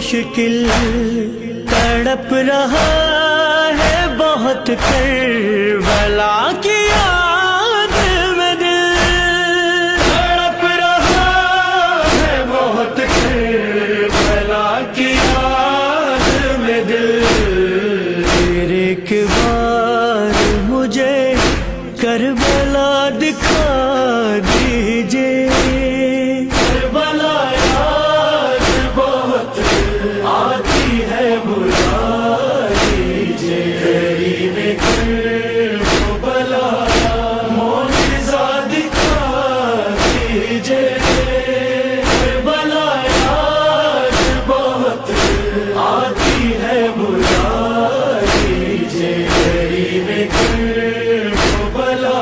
مشکل تڑپ رہا ہے بہت کربلا کی یاد میں دل تڑپ رہا ہے بہت کربلا کی یاد میں دل پھر ایک بار مجھے کربلا دکھا دیجیے کربلا یاد بہت آتی ہے بلا دیجیے میں کربلا معجزہ دکھا دیجیے کربلا یاد بہت آتی ہے بلا دیجیے میں کربلا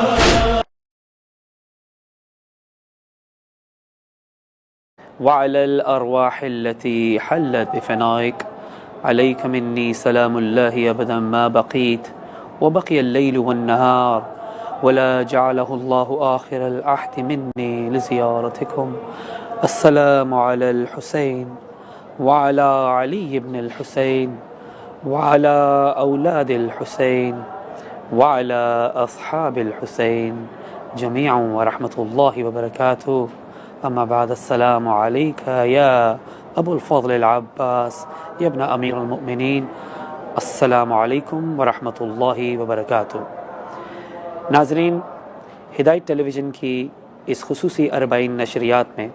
وعلى الأرواح التي حلت بفنائك عليك مني سلام الله أبدا ما بقيت وبقي الليل والنهار ولا جعله الله آخر العهد مني لزيارتكم السلام على الحسين وعلى علي بن الحسين وعلى أولاد الحسين وعلى أصحاب الحسين جميعا ورحمة الله وبركاته أما بعد السلام عليك يا أبو الفضل العباس يا ابن أمير المؤمنين السلام علیکم ورحمۃ اللہ وبرکاتہ۔ ناظرین، ہدایت ٹیلی ویژن کی اس خصوصی 40 نشریات میں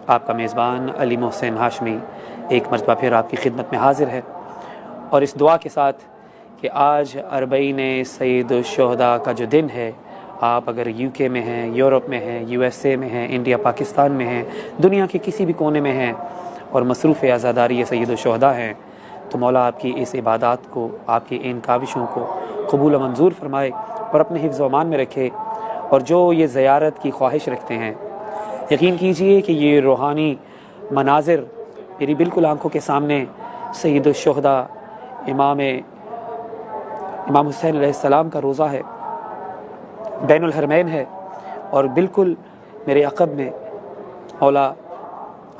آپ کا میزبان علی محسن ہاشمی ایک مرتبہ پھر آپ کی خدمت میں حاضر ہے، اور اس دعا کے ساتھ کہ آج 40 سید الشہداء کا جو دن ہے، آپ اگر یو کے میں ہیں، یورپ میں ہیں، یو ایس اے میں ہیں، انڈیا پاکستان میں ہیں، دنیا کے کسی بھی کونے میں ہیں اور مصروف عزاداری سید الشہداء ہیں، تو مولا آپ کی اس عبادات کو، آپ کی ان کاوشوں کو قبول و منظور فرمائے اور اپنے حفظ و امان میں رکھے۔ اور جو یہ زیارت کی خواہش رکھتے ہیں، یقین کیجئے کہ یہ روحانی مناظر میری بالکل آنکھوں کے سامنے سید الشہداء امام حسین علیہ السلام کا روضہ ہے، بین الحرمین ہے، اور بالکل میرے عقب میں مولا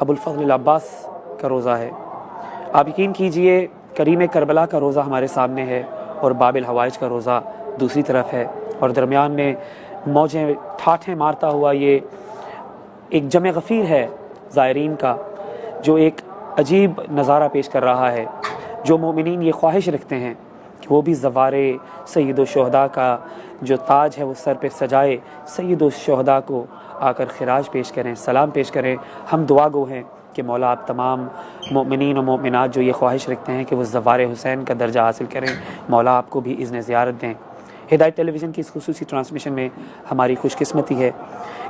ابو الفضل العباس کا روضہ ہے۔ آپ یقین کیجئے کریم کربلا کا روضہ ہمارے سامنے ہے اور باب الحوائج کا روضہ دوسری طرف ہے، اور درمیان میں موجیں ٹھاٹھیں مارتا ہوا یہ ایک جمع غفیر ہے زائرین کا، جو ایک عجیب نظارہ پیش کر رہا ہے۔ جو مومنین یہ خواہش رکھتے ہیں کہ وہ بھی زوار سید الشہداء کا جو تاج ہے وہ سر پہ سجائے، سید الشہداء کو آ کر خراج پیش کریں، سلام پیش کریں، ہم دعا گو ہیں کہ مولا آپ تمام مومنین و مومنات جو یہ خواہش رکھتے ہیں کہ وہ زوار حسین کا درجہ حاصل کریں، مولا آپ کو بھی اذن زیارت دیں۔ ہدایت ٹیلی ویژن کی اس خصوصی ٹرانسمیشن میں ہماری خوش قسمتی ہے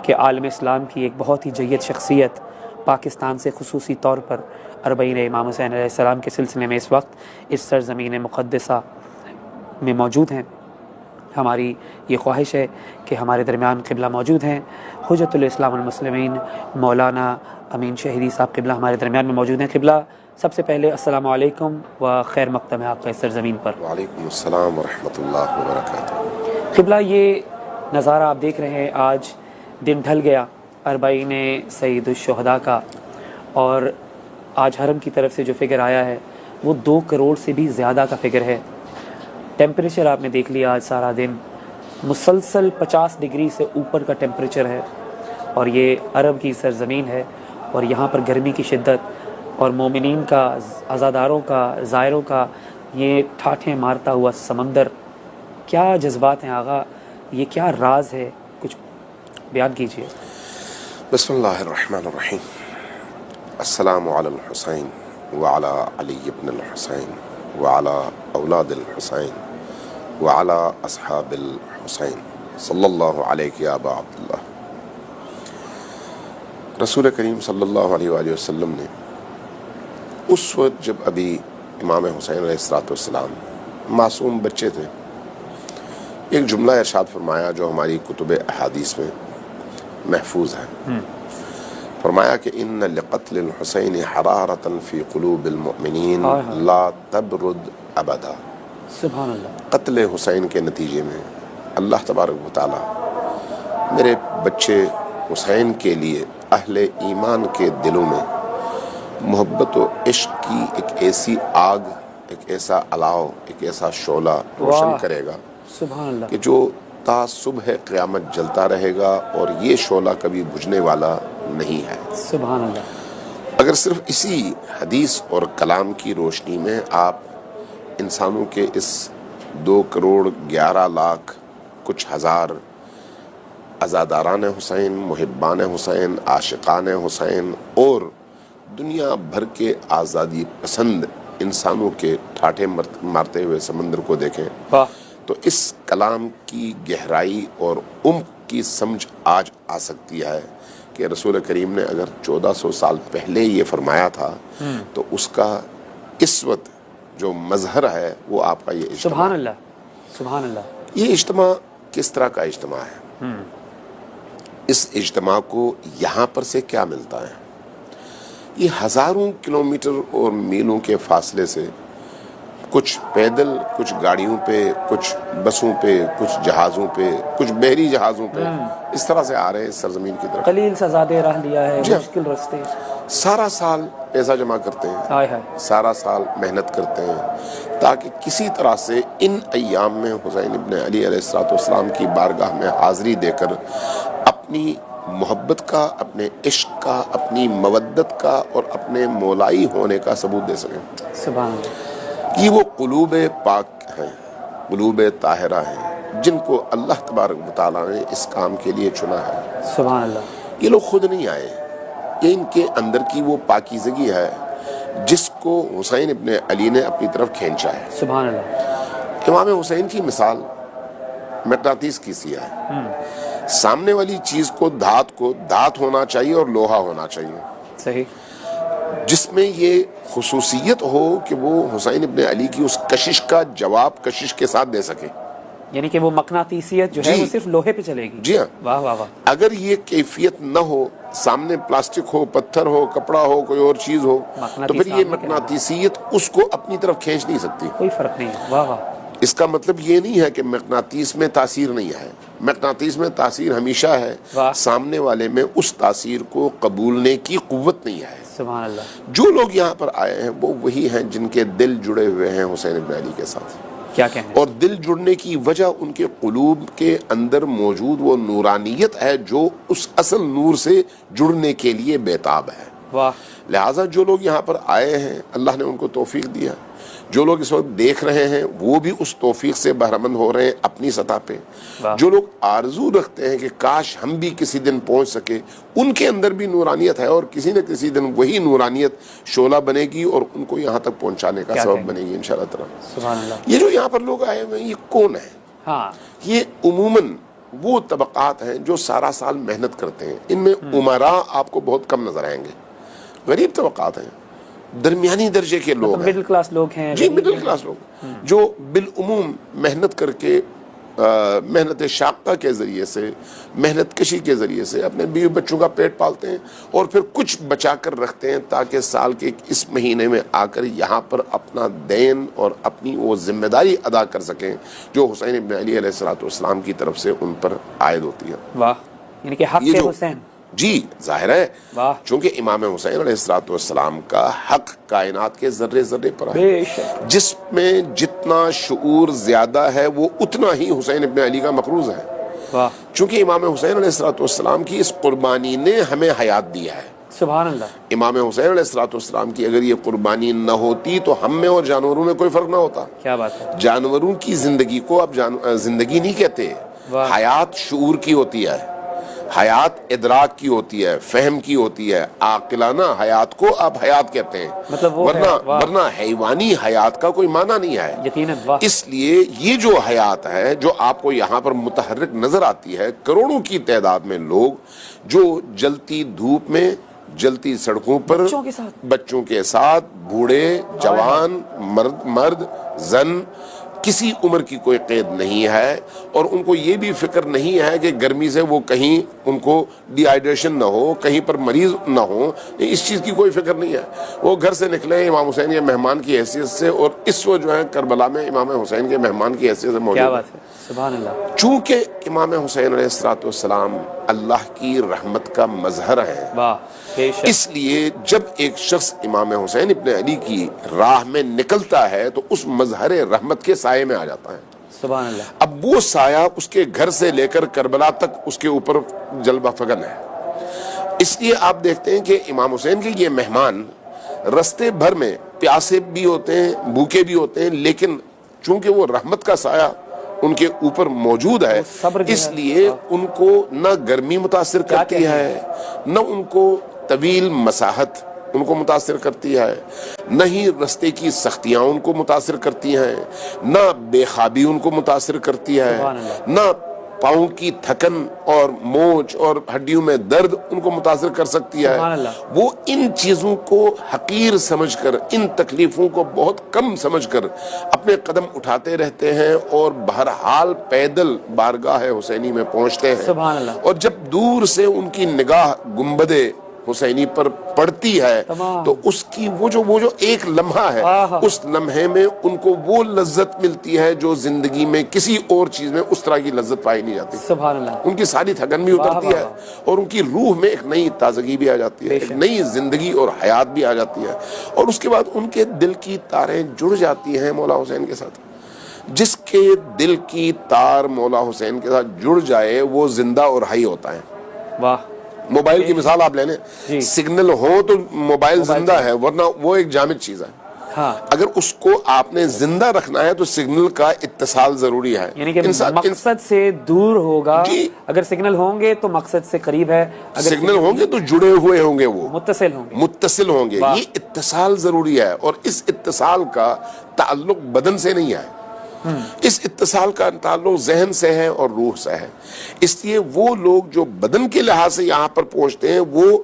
کہ عالم اسلام کی ایک بہت ہی جید شخصیت پاکستان سے خصوصی طور پر 40 امام حسین علیہ السلام کے سلسلے میں اس وقت اس سرزمین مقدسہ میں موجود ہیں۔ ہماری یہ خواہش ہے کہ ہمارے درمیان قبلہ موجود ہیں، حجت الاسلام والمسلمین مولانا امین شہیدی صاحب قبلہ ہمارے درمیان میں موجود ہیں۔ قبلہ سب سے پہلے السلام علیکم و خیر مقدم ہے آپ کا اس سرزمین پر۔ وعلیکم السلام ورحمۃ اللہ وبرکاتہ۔ قبلہ یہ نظارہ آپ دیکھ رہے ہیں، آج دن ڈھل گیا 40 سید الشہداء کا، اور آج حرم کی طرف سے جو فگر آیا ہے وہ 2 کروڑ سے بھی زیادہ کا فگر ہے۔ ٹیمپریچر آپ نے دیکھ لیا، آج سارا دن مسلسل 50 ڈگری سے اوپر کا ٹیمپریچر ہے، اور یہ عرب کی سرزمین ہے، اور یہاں پر گرمی کی شدت اور مومنین کا، عزاداروں کا، زائروں کا یہ ٹھاٹھیں مارتا ہوا سمندر، کیا جذبات ہیں آغا، یہ کیا راز ہے، کچھ بیان کیجئے۔ بسم اللہ الرحمن الرحیم۔ السلام علی الحسین وعلی علی بن الحسین وعلی اولاد الحسین وعلی اصحاب الحسین صلی اللہ علیہ یا ابا عبداللہ۔ رسول کریم صلی اللہ علیہ وآلہ وسلم نے اس وقت جب ابھی امام حسین علیہ السلام معصوم بچے تھے، ایک جملہ ارشاد فرمایا جو ہماری کتب احادیث میں محفوظ ہے۔ فرمایا کہ ان لقتل الحسین حرارۃ فی قلوب المؤمنین لا تبرد ابدا۔ سبحان اللہ۔ قتل حسین کے نتیجے میں اللہ تبارک و تعالی میرے بچے حسین کے لیے اہل ایمان کے دلوں میں محبت و عشق کی ایک ایسی آگ، ایک ایسا الاؤ، ایک ایسا شعلہ روشن واہ، کرے گا سبحان اللہ، کہ جو تا صبح قیامت جلتا رہے گا، اور یہ شعلہ کبھی بجھنے والا نہیں ہے۔ سبحان اللہ، اگر صرف اسی حدیث اور کلام کی روشنی میں آپ انسانوں کے اس 2,11,00,000 کچھ ہزار عزاداران حسین، محبان حسین، عاشقان حسین اور دنیا بھر کے آزادی پسند انسانوں کے ٹھاٹھے مارتے ہوئے سمندر کو دیکھیں واہ، تو اس کلام کی گہرائی اور عمق کی سمجھ آج آ سکتی ہے کہ رسول کریم نے اگر 1400 سال پہلے یہ فرمایا تھا تو اس کا اس وقت جو مظہر ہے وہ آپ کا یہ اجتماع سبحان اللہ، سبحان اللہ، یہ اجتماع کس طرح کا اجتماع ہے؟ اس اجتماع کو یہاں پر سے کیا ملتا ہے؟ یہ ہزاروں کلومیٹر اور میلوں کے فاصلے سے کچھ پیدل، کچھ گاڑیوں پہ، کچھ بسوں پہ، کچھ جہازوں پہ، کچھ بحری جہازوں پہ اس طرح سے آ رہے ہیں اس سرزمین کی طرف۔ قلیل سا زیادہ راہ لیا ہے، جی، مشکل رستے، سارا سال پیسہ جمع کرتے ہیں، ہائے ہائے، سارا سال محنت کرتے ہیں تاکہ کسی طرح سے ان ایام میں حسین ابن علی علیہ السلام کی بارگاہ میں حاضری دے کر اپنی محبت کا، اپنے عشق کا، اپنی مودت کا اور اپنے مولائی ہونے کا ثبوت دے سکیں۔ سبحان اللہ، یہ وہ قلوب پاک ہیں، قلوب طاہرہ ہیں جن کو اللہ تبارک و تعالیٰ نے اس کام کے لیے چنا ہے۔ سبحان اللہ، یہ لوگ خود نہیں آئے، یہ ان کے اندر کی وہ پاکیزگی ہے جس کو حسین ابن علی نے اپنی طرف کھینچا ہے۔ سبحان اللہ، امام حسین کی مثال مقناطیس کی سی ہے۔ سامنے والی چیز کو دھات ہونا چاہیے اور لوہا ہونا چاہیے، صحیح، جس میں یہ خصوصیت ہو کہ وہ حسین ابن علی کی اس کشش کا جواب کشش کے ساتھ دے سکے۔ یعنی کہ وہ مقناطیسیت جو ہے جی، وہ صرف لوہے پہ چلے گی۔ جی ہاں، واہ واہ واہ، اگر یہ کیفیت نہ ہو، سامنے پلاسٹک ہو، پتھر ہو، کپڑا ہو، کوئی اور چیز ہو، تو پھر یہ مقناطیسیت اس کو اپنی طرف کھینچ نہیں سکتی۔ کوئی فرق نہیں ہے، واہ واہ، اس کا مطلب یہ نہیں ہے کہ مقناطیس میں تاثیر نہیں ہے، مقناطیس میں تاثیر ہمیشہ ہے، واہ، سامنے والے میں اس تاثیر کو قبولنے کی قوت نہیں ہے۔ سبحان اللہ، جو لوگ یہاں پر آئے ہیں وہ وہی ہیں جن کے دل جڑے ہوئے ہیں حسین ابن علی کے ساتھ، کیا کہنے، اور دل جڑنے کی وجہ ان کے قلوب کے اندر موجود وہ نورانیت ہے جو اس اصل نور سے جڑنے کے لیے بیتاب ہے۔ واہ، لہٰذا جو لوگ یہاں پر آئے ہیں اللہ نے ان کو توفیق دیا، جو لوگ اس وقت دیکھ رہے ہیں وہ بھی اس توفیق سے بہرمند ہو رہے ہیں اپنی سطح پہ، جو لوگ آرزو رکھتے ہیں کہ کاش ہم بھی کسی دن پہنچ سکے، ان کے اندر بھی نورانیت ہے، اور کسی نہ کسی دن وہی نورانیت شعلہ بنے گی اور ان کو یہاں تک پہنچانے کا سبب بنے گی انشاءاللہ تعالی۔ سبحان اللہ، یہ جو یہاں پر لوگ آئے ہوئے ہیں یہ کون ہیں؟ ہاں، یہ عموماً وہ طبقات ہیں جو سارا سال محنت کرتے ہیں۔ ان میں عمراء آپ کو بہت کم نظر آئیں گے، غریب طبقات ہیں، درمیانی درجے کے لوگ ہیں، مڈل کلاس لوگ ہیں، جی مڈل کلاس لوگ جو بالعموم محنت کر کے، محنت شاقہ کے ذریعے سے، محنت کشی کے ذریعے سے اپنے بیوی بچوں کا پیٹ پالتے ہیں اور پھر کچھ بچا کر رکھتے ہیں تاکہ سال کے اس مہینے میں آ کر یہاں پر اپنا دین اور اپنی وہ ذمہ داری ادا کر سکیں جو حسین ابن علی علیہ السلام کی طرف سے ان پر عائد ہوتی ہے۔ واہ، یعنی کہ حق یہ جو حسین، جی ظاہر ہے، واہ، چونکہ امام حسین علیہ السلام کا حق کائنات کے ذرے ذرے پر ہے، بے شک، جس میں جتنا شعور زیادہ ہے وہ اتنا ہی حسین ابن علی کا مقروض ہے، واہ، چونکہ امام حسین علیہ السلام کی اس قربانی نے ہمیں حیات دی ہے۔ سبحان اللہ، امام حسین علیہ السلام کی اگر یہ قربانی نہ ہوتی تو ہم میں اور جانوروں میں کوئی فرق نہ ہوتا۔ کیا بات ہے، جانوروں کی زندگی کو اب زندگی نہیں کہتے، واہ، حیات شعور کی ہوتی ہے، حیات ادراک کی ہوتی ہے، فہم کی ہوتی ہے، عاقلانہ حیات کو آپ حیات کہتے ہیں، مطلب وہ ورنہ حیوانی حیات کا کوئی معنی نہیں ہے۔ یقیناً، واہ، اس لیے یہ جو حیات ہے جو آپ کو یہاں پر متحرک نظر آتی ہے، کروڑوں کی تعداد میں لوگ جو جلتی دھوپ میں، جلتی سڑکوں پر بچوں کے ساتھ، بوڑھے، جوان، مرد، زن، کسی عمر کی کوئی قید نہیں ہے، اور ان کو یہ بھی فکر نہیں ہے کہ گرمی سے وہ کہیں ان کو ڈی ہائیڈریشن نہ ہو، کہیں پر مریض نہ ہو، اس چیز کی کوئی فکر نہیں ہے۔ وہ گھر سے نکلے امام حسین کے مہمان کی حیثیت سے، اور اس وقت جو ہے کربلا میں امام حسین کے مہمان کی حیثیت سے موجود کیا بات ہے، سبحان اللہ، چونکہ امام حسین علیہ السلام اللہ کی رحمت کا مظہر ہیں. واہ بے شک. اس لیے جب ایک شخص امام حسین ابن علی کی راہ میں نکلتا ہے تو اس مظہر رحمت کے سائے میں آ جاتا ہے. سبحان اللہ. اب وہ سایہ اس کے گھر سے لے کر کربلا تک اس کے اوپر جلوہ فگن ہے. اس لیے آپ دیکھتے ہیں کہ امام حسین کے یہ مہمان رستے بھر میں پیاسے بھی ہوتے ہیں, بھوکے بھی ہوتے ہیں, لیکن چونکہ وہ رحمت کا سایہ ان کے اوپر موجود ہے اس لیے ان کو نہ گرمی متاثر کرتی ہے, نہ ان کو طویل مساحت ان کو متاثر کرتی ہے, نہ ہی رستے کی سختیاں ان کو متاثر کرتی ہیں, نہ بے خوابی ان کو متاثر کرتی ہے, نہ پاؤں کی تھکن اور موچ اور ہڈیوں میں درد ان کو متاثر کر سکتی ہے. وہ ان چیزوں کو حقیر سمجھ کر, ان تکلیفوں کو بہت کم سمجھ کر اپنے قدم اٹھاتے رہتے ہیں اور بہرحال پیدل بارگاہ حسینی میں پہنچتے ہیں. اور جب دور سے ان کی نگاہ گنبد حسینی پر پڑتی ہے تو اس کی وہ جو ایک لمحہ ہے, اس لمحے میں ان کو وہ لذت ملتی ہے جو زندگی میں کسی اور چیز میں اس طرح کی لذت پائی نہیں جاتی. سبحان اللہ. ان کی ساری تھکن بھی اترتی ہے اور ان کی روح میں ایک نئی تازگی بھی آ جاتی ہے, ایک نئی زندگی اور حیات بھی آ جاتی ہے, اور اس کے بعد ان کے دل کی تاریں جڑ جاتی ہیں مولا حسین کے ساتھ. جس کے دل کی تار مولا حسین کے ساتھ جڑ جائے وہ زندہ اور حی ہوتا ہے. واہ. موبائل کی مثال آپ لے لیں, سگنل ہو تو موبائل زندہ ہے, ورنہ وہ ایک جامد چیز ہے. اگر اس کو آپ نے زندہ رکھنا ہے تو سگنل کا اتصال ضروری ہے. یعنی کہ مقصد سے دور ہوگا, اگر سگنل ہوں گے تو مقصد سے قریب ہے, اگر سگنل ہوں گے تو جڑے ہوئے ہوں گے, وہ متصل ہوں گے. یہ اتصال ضروری ہے, اور اس اتصال کا تعلق بدن سے نہیں ہے, اس اتصال کا تعلق ذہن سے ہے اور روح سے ہے. اس لیے وہ لوگ جو بدن کے لحاظ سے یہاں پر پہنچتے ہیں وہ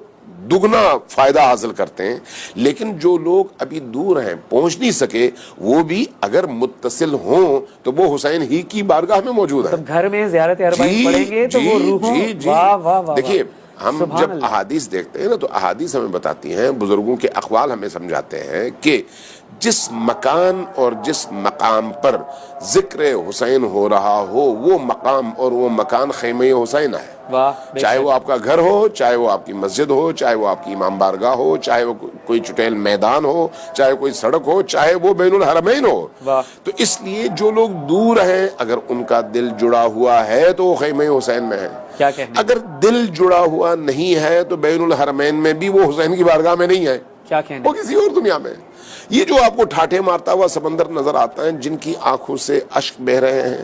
دگنا فائدہ حاصل کرتے ہیں, لیکن جو لوگ ابھی دور ہیں پہنچ نہیں سکے وہ بھی اگر متصل ہوں تو وہ حسین ہی کی بارگاہ میں موجود ہیں. گھر میں زیارت اربعین پڑھیں گے تو وہ روحوں. دیکھیے ہم جب احادیث دیکھتے ہیں نا تو احادیث ہمیں بتاتی ہیں, بزرگوں کے اقوال ہمیں سمجھاتے ہیں کہ جس مکان اور جس مقام پر ذکر حسین ہو رہا ہو وہ مقام اور وہ مکان خیمہ حسین ہے. چاہے وہ آپ کا گھر ہو, چاہے وہ آپ کی مسجد ہو, چاہے وہ آپ کی امام بارگاہ ہو, چاہے وہ کوئی چٹیل میدان ہو, چاہے کوئی سڑک ہو, چاہے وہ بین الحرمین ہو. تو اس لیے جو لوگ دور ہیں اگر ان کا دل جڑا ہوا ہے تو وہ خیمہ حسین میں ہے. اگر دل جڑا ہوا نہیں ہے تو بین الحرمین میں بھی وہ حسین کی بارگاہ میں نہیں ہے, وہ کسی اور دنیا میں. یہ جو آپ کو ٹھاٹھے مارتا ہوا سمندر نظر آتا ہے, جن کی آنکھوں سے اشک بہ رہے ہیں,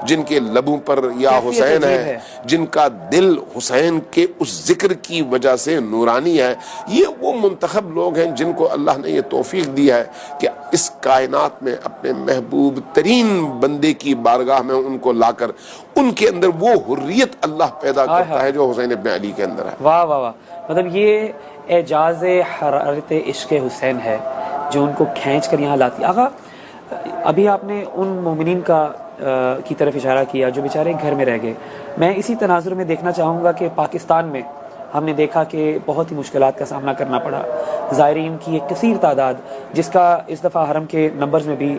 جن کے لبوں پر یا حسین ہے, جن کا دل حسین کے اس ذکر کی وجہ سے نورانی ہے, یہ وہ منتخب لوگ ہیں جن کو اللہ نے یہ توفیق دی ہے کہ اس کائنات میں اپنے محبوب ترین بندے کی بارگاہ میں ان کو لا کر ان کے اندر وہ حریت اللہ پیدا کرتا ہے جو حسین ابن علی کے اندر ہے. واہ واہ واہ. مطلب یہ اعجاز حرارت عشق حسین ہے جو ان کو کھینچ کر یہاں لاتی. آقا ابھی آپ نے ان مومنین کی طرف اشارہ کیا جو بیچارے گھر میں رہ گئے. میں اسی تناظر میں دیکھنا چاہوں گا کہ پاکستان میں ہم نے دیکھا کہ بہت ہی مشکلات کا سامنا کرنا پڑا, زائرین کی ایک کثیر تعداد جس کا اس دفعہ حرم کے نمبرز میں بھی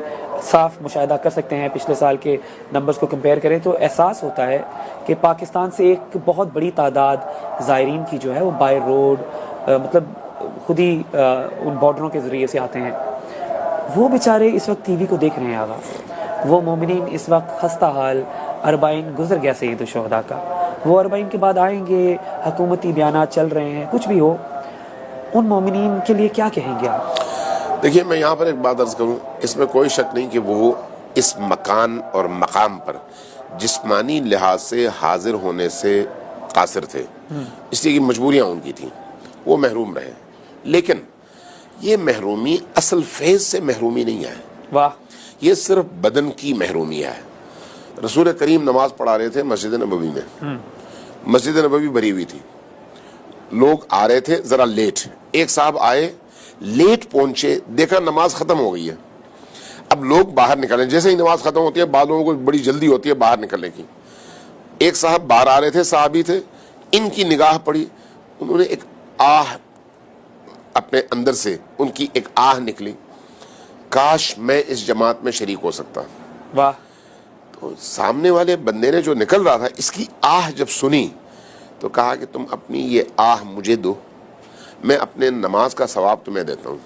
صاف مشاہدہ کر سکتے ہیں. پچھلے سال کے نمبرز کو کمپیئر کریں تو احساس ہوتا ہے کہ پاکستان سے ایک بہت بڑی تعداد زائرین کی جو ہے وہ بائی روڈ مطلب خود ہی ان بارڈروں کے ذریعے سے آتے ہیں. وہ بیچارے اس وقت ٹی وی کو دیکھ رہے ہیں. آگا وہ مومنین اس وقت خستہ حال, اربعین گزر گیا سید الشہداء کا, وہ اربعین کے بعد آئیں گے, حکومتی بیانات چل رہے ہیں, کچھ بھی ہو, ان مومنین کے لیے کیا کہیں گے آپ؟ دیکھیے میں یہاں پر ایک بات عرض کروں, اس میں کوئی شک نہیں کہ وہ اس مکان اور مقام پر جسمانی لحاظ سے حاضر ہونے سے قاصر تھے, اس لیے کہ مجبوریاں ان کی تھیں, وہ محروم رہے. لیکن یہ محرومی اصل فیض سے محرومی نہیں ہے. واہ. یہ صرف بدن کی محرومی ہے. رسول کریم نماز پڑھا رہے تھے مسجد نبوی میں, مسجد نبوی بھری ہوئی تھی, لوگ آ رہے تھے ذرا لیٹ, ایک صاحب آئے لیٹ پہنچے, دیکھا نماز ختم ہو گئی ہے. اب لوگ باہر نکلیں, جیسے ہی نماز ختم ہوتی ہے بعض لوگوں کو بڑی جلدی ہوتی ہے باہر نکلنے کی. ایک صاحب باہر آ رہے تھے, صحابی تھے, ان کی نگاہ پڑی, انہوں نے ایک آہ اپنے اندر سے, ان کی ایک آہ نکلی, کاش میں اس جماعت میں شریک ہو سکتا. واہ. تو سامنے والے بندے نے جو نکل رہا تھا اس کی آہ جب سنی تو کہا کہ تم اپنی یہ آہ مجھے دو، میں اپنے نماز کا ثواب تمہیں دیتا ہوں.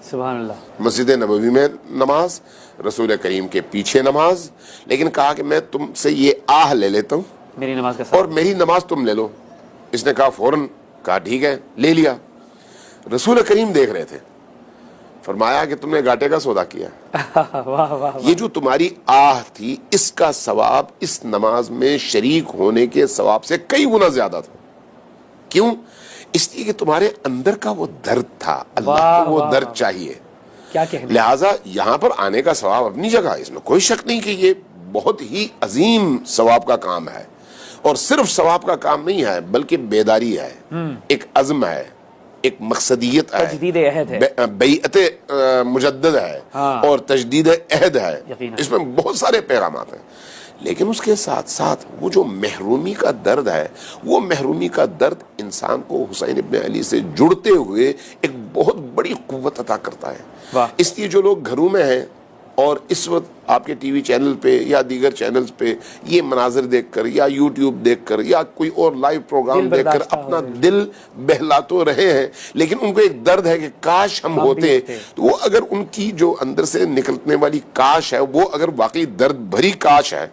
سبحان اللہ. مسجد نبوی میں نماز، رسول کریم کے پیچھے نماز، لیکن کہا کہ میں تم سے یہ آہ لے لیتا ہوں میری نماز کا اور میری نماز تم لے لو. اس نے کہا فوراً کہا ٹھیک ہے، لے لیا. رسول کریم دیکھ رہے تھے، فرمایا کہ تم نے گھاٹے کا سودا کیا. واہ واہ. یہ جو تمہاری آہ تھی اس کا ثواب اس نماز میں شریک ہونے کے ثواب سے کئی گنا زیادہ تھا. کیوں؟ اس لیے کہ تمہارے اندر کا وہ درد تھا، اللہ کو وہ درد چاہیے. کیا کہنا. لہٰذا یہاں پر آنے کا ثواب اپنی جگہ، اس میں کوئی شک نہیں کہ یہ بہت ہی عظیم ثواب کا کام ہے. اور صرف ثواب کا کام نہیں ہے بلکہ بیداری ہے، ایک عزم ہے، ایک مقصدیت ہے، تجدید عہد ہے، بیعت مجدد ہے اور تجدید عہد ہے. اس میں بہت سارے پیغامات ہیں. لیکن اس کے ساتھ ساتھ وہ جو محرومی کا درد ہے، وہ محرومی کا درد انسان کو حسین ابن علی سے جڑتے ہوئے ایک بہت بڑی قوت عطا کرتا ہے. اس لیے جو لوگ گھروں میں ہیں اور اس وقت آپ کے ٹی وی چینل پہ یا دیگر چینلز پہ یہ مناظر دیکھ کر یا یوٹیوب دیکھ کر یا کوئی اور لائیو پروگرام دیکھ کر اپنا دل بہلا تو رہے ہیں، لیکن ان کو ایک درد ہے کہ کاش ہم ہوتے. تو وہ اگر ان کی جو اندر سے نکلنے والی کاش ہے وہ اگر واقعی درد بھری کاش ہے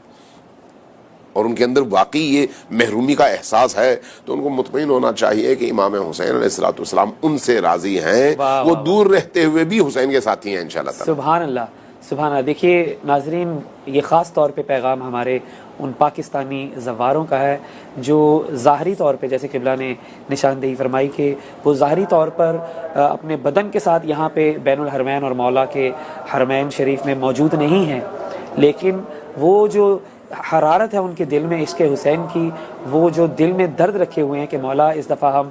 اور ان کے اندر واقعی یہ محرومی کا احساس ہے تو ان کو مطمئن ہونا چاہیے کہ امام حسین علیہ السلام ان سے راضی ہیں. وہ دور رہتے ہوئے بھی حسین کے ساتھی ہیں انشاءاللہ تعالی. سبحان اللہ سبحان اللہ. دیکھیے ناظرین، یہ خاص طور پہ پیغام ہمارے ان پاکستانی زواروں کا ہے جو ظاہری طور پہ، جیسے قبلہ نے نشاندہی فرمائی کہ وہ ظاہری طور پر اپنے بدن کے ساتھ یہاں پہ بین الحرمین اور مولا کے حرمین شریف میں موجود نہیں ہیں، لیکن وہ جو حرارت ہے ان کے دل میں عشق حسین کی، وہ جو دل میں درد رکھے ہوئے ہیں کہ مولا اس دفعہ ہم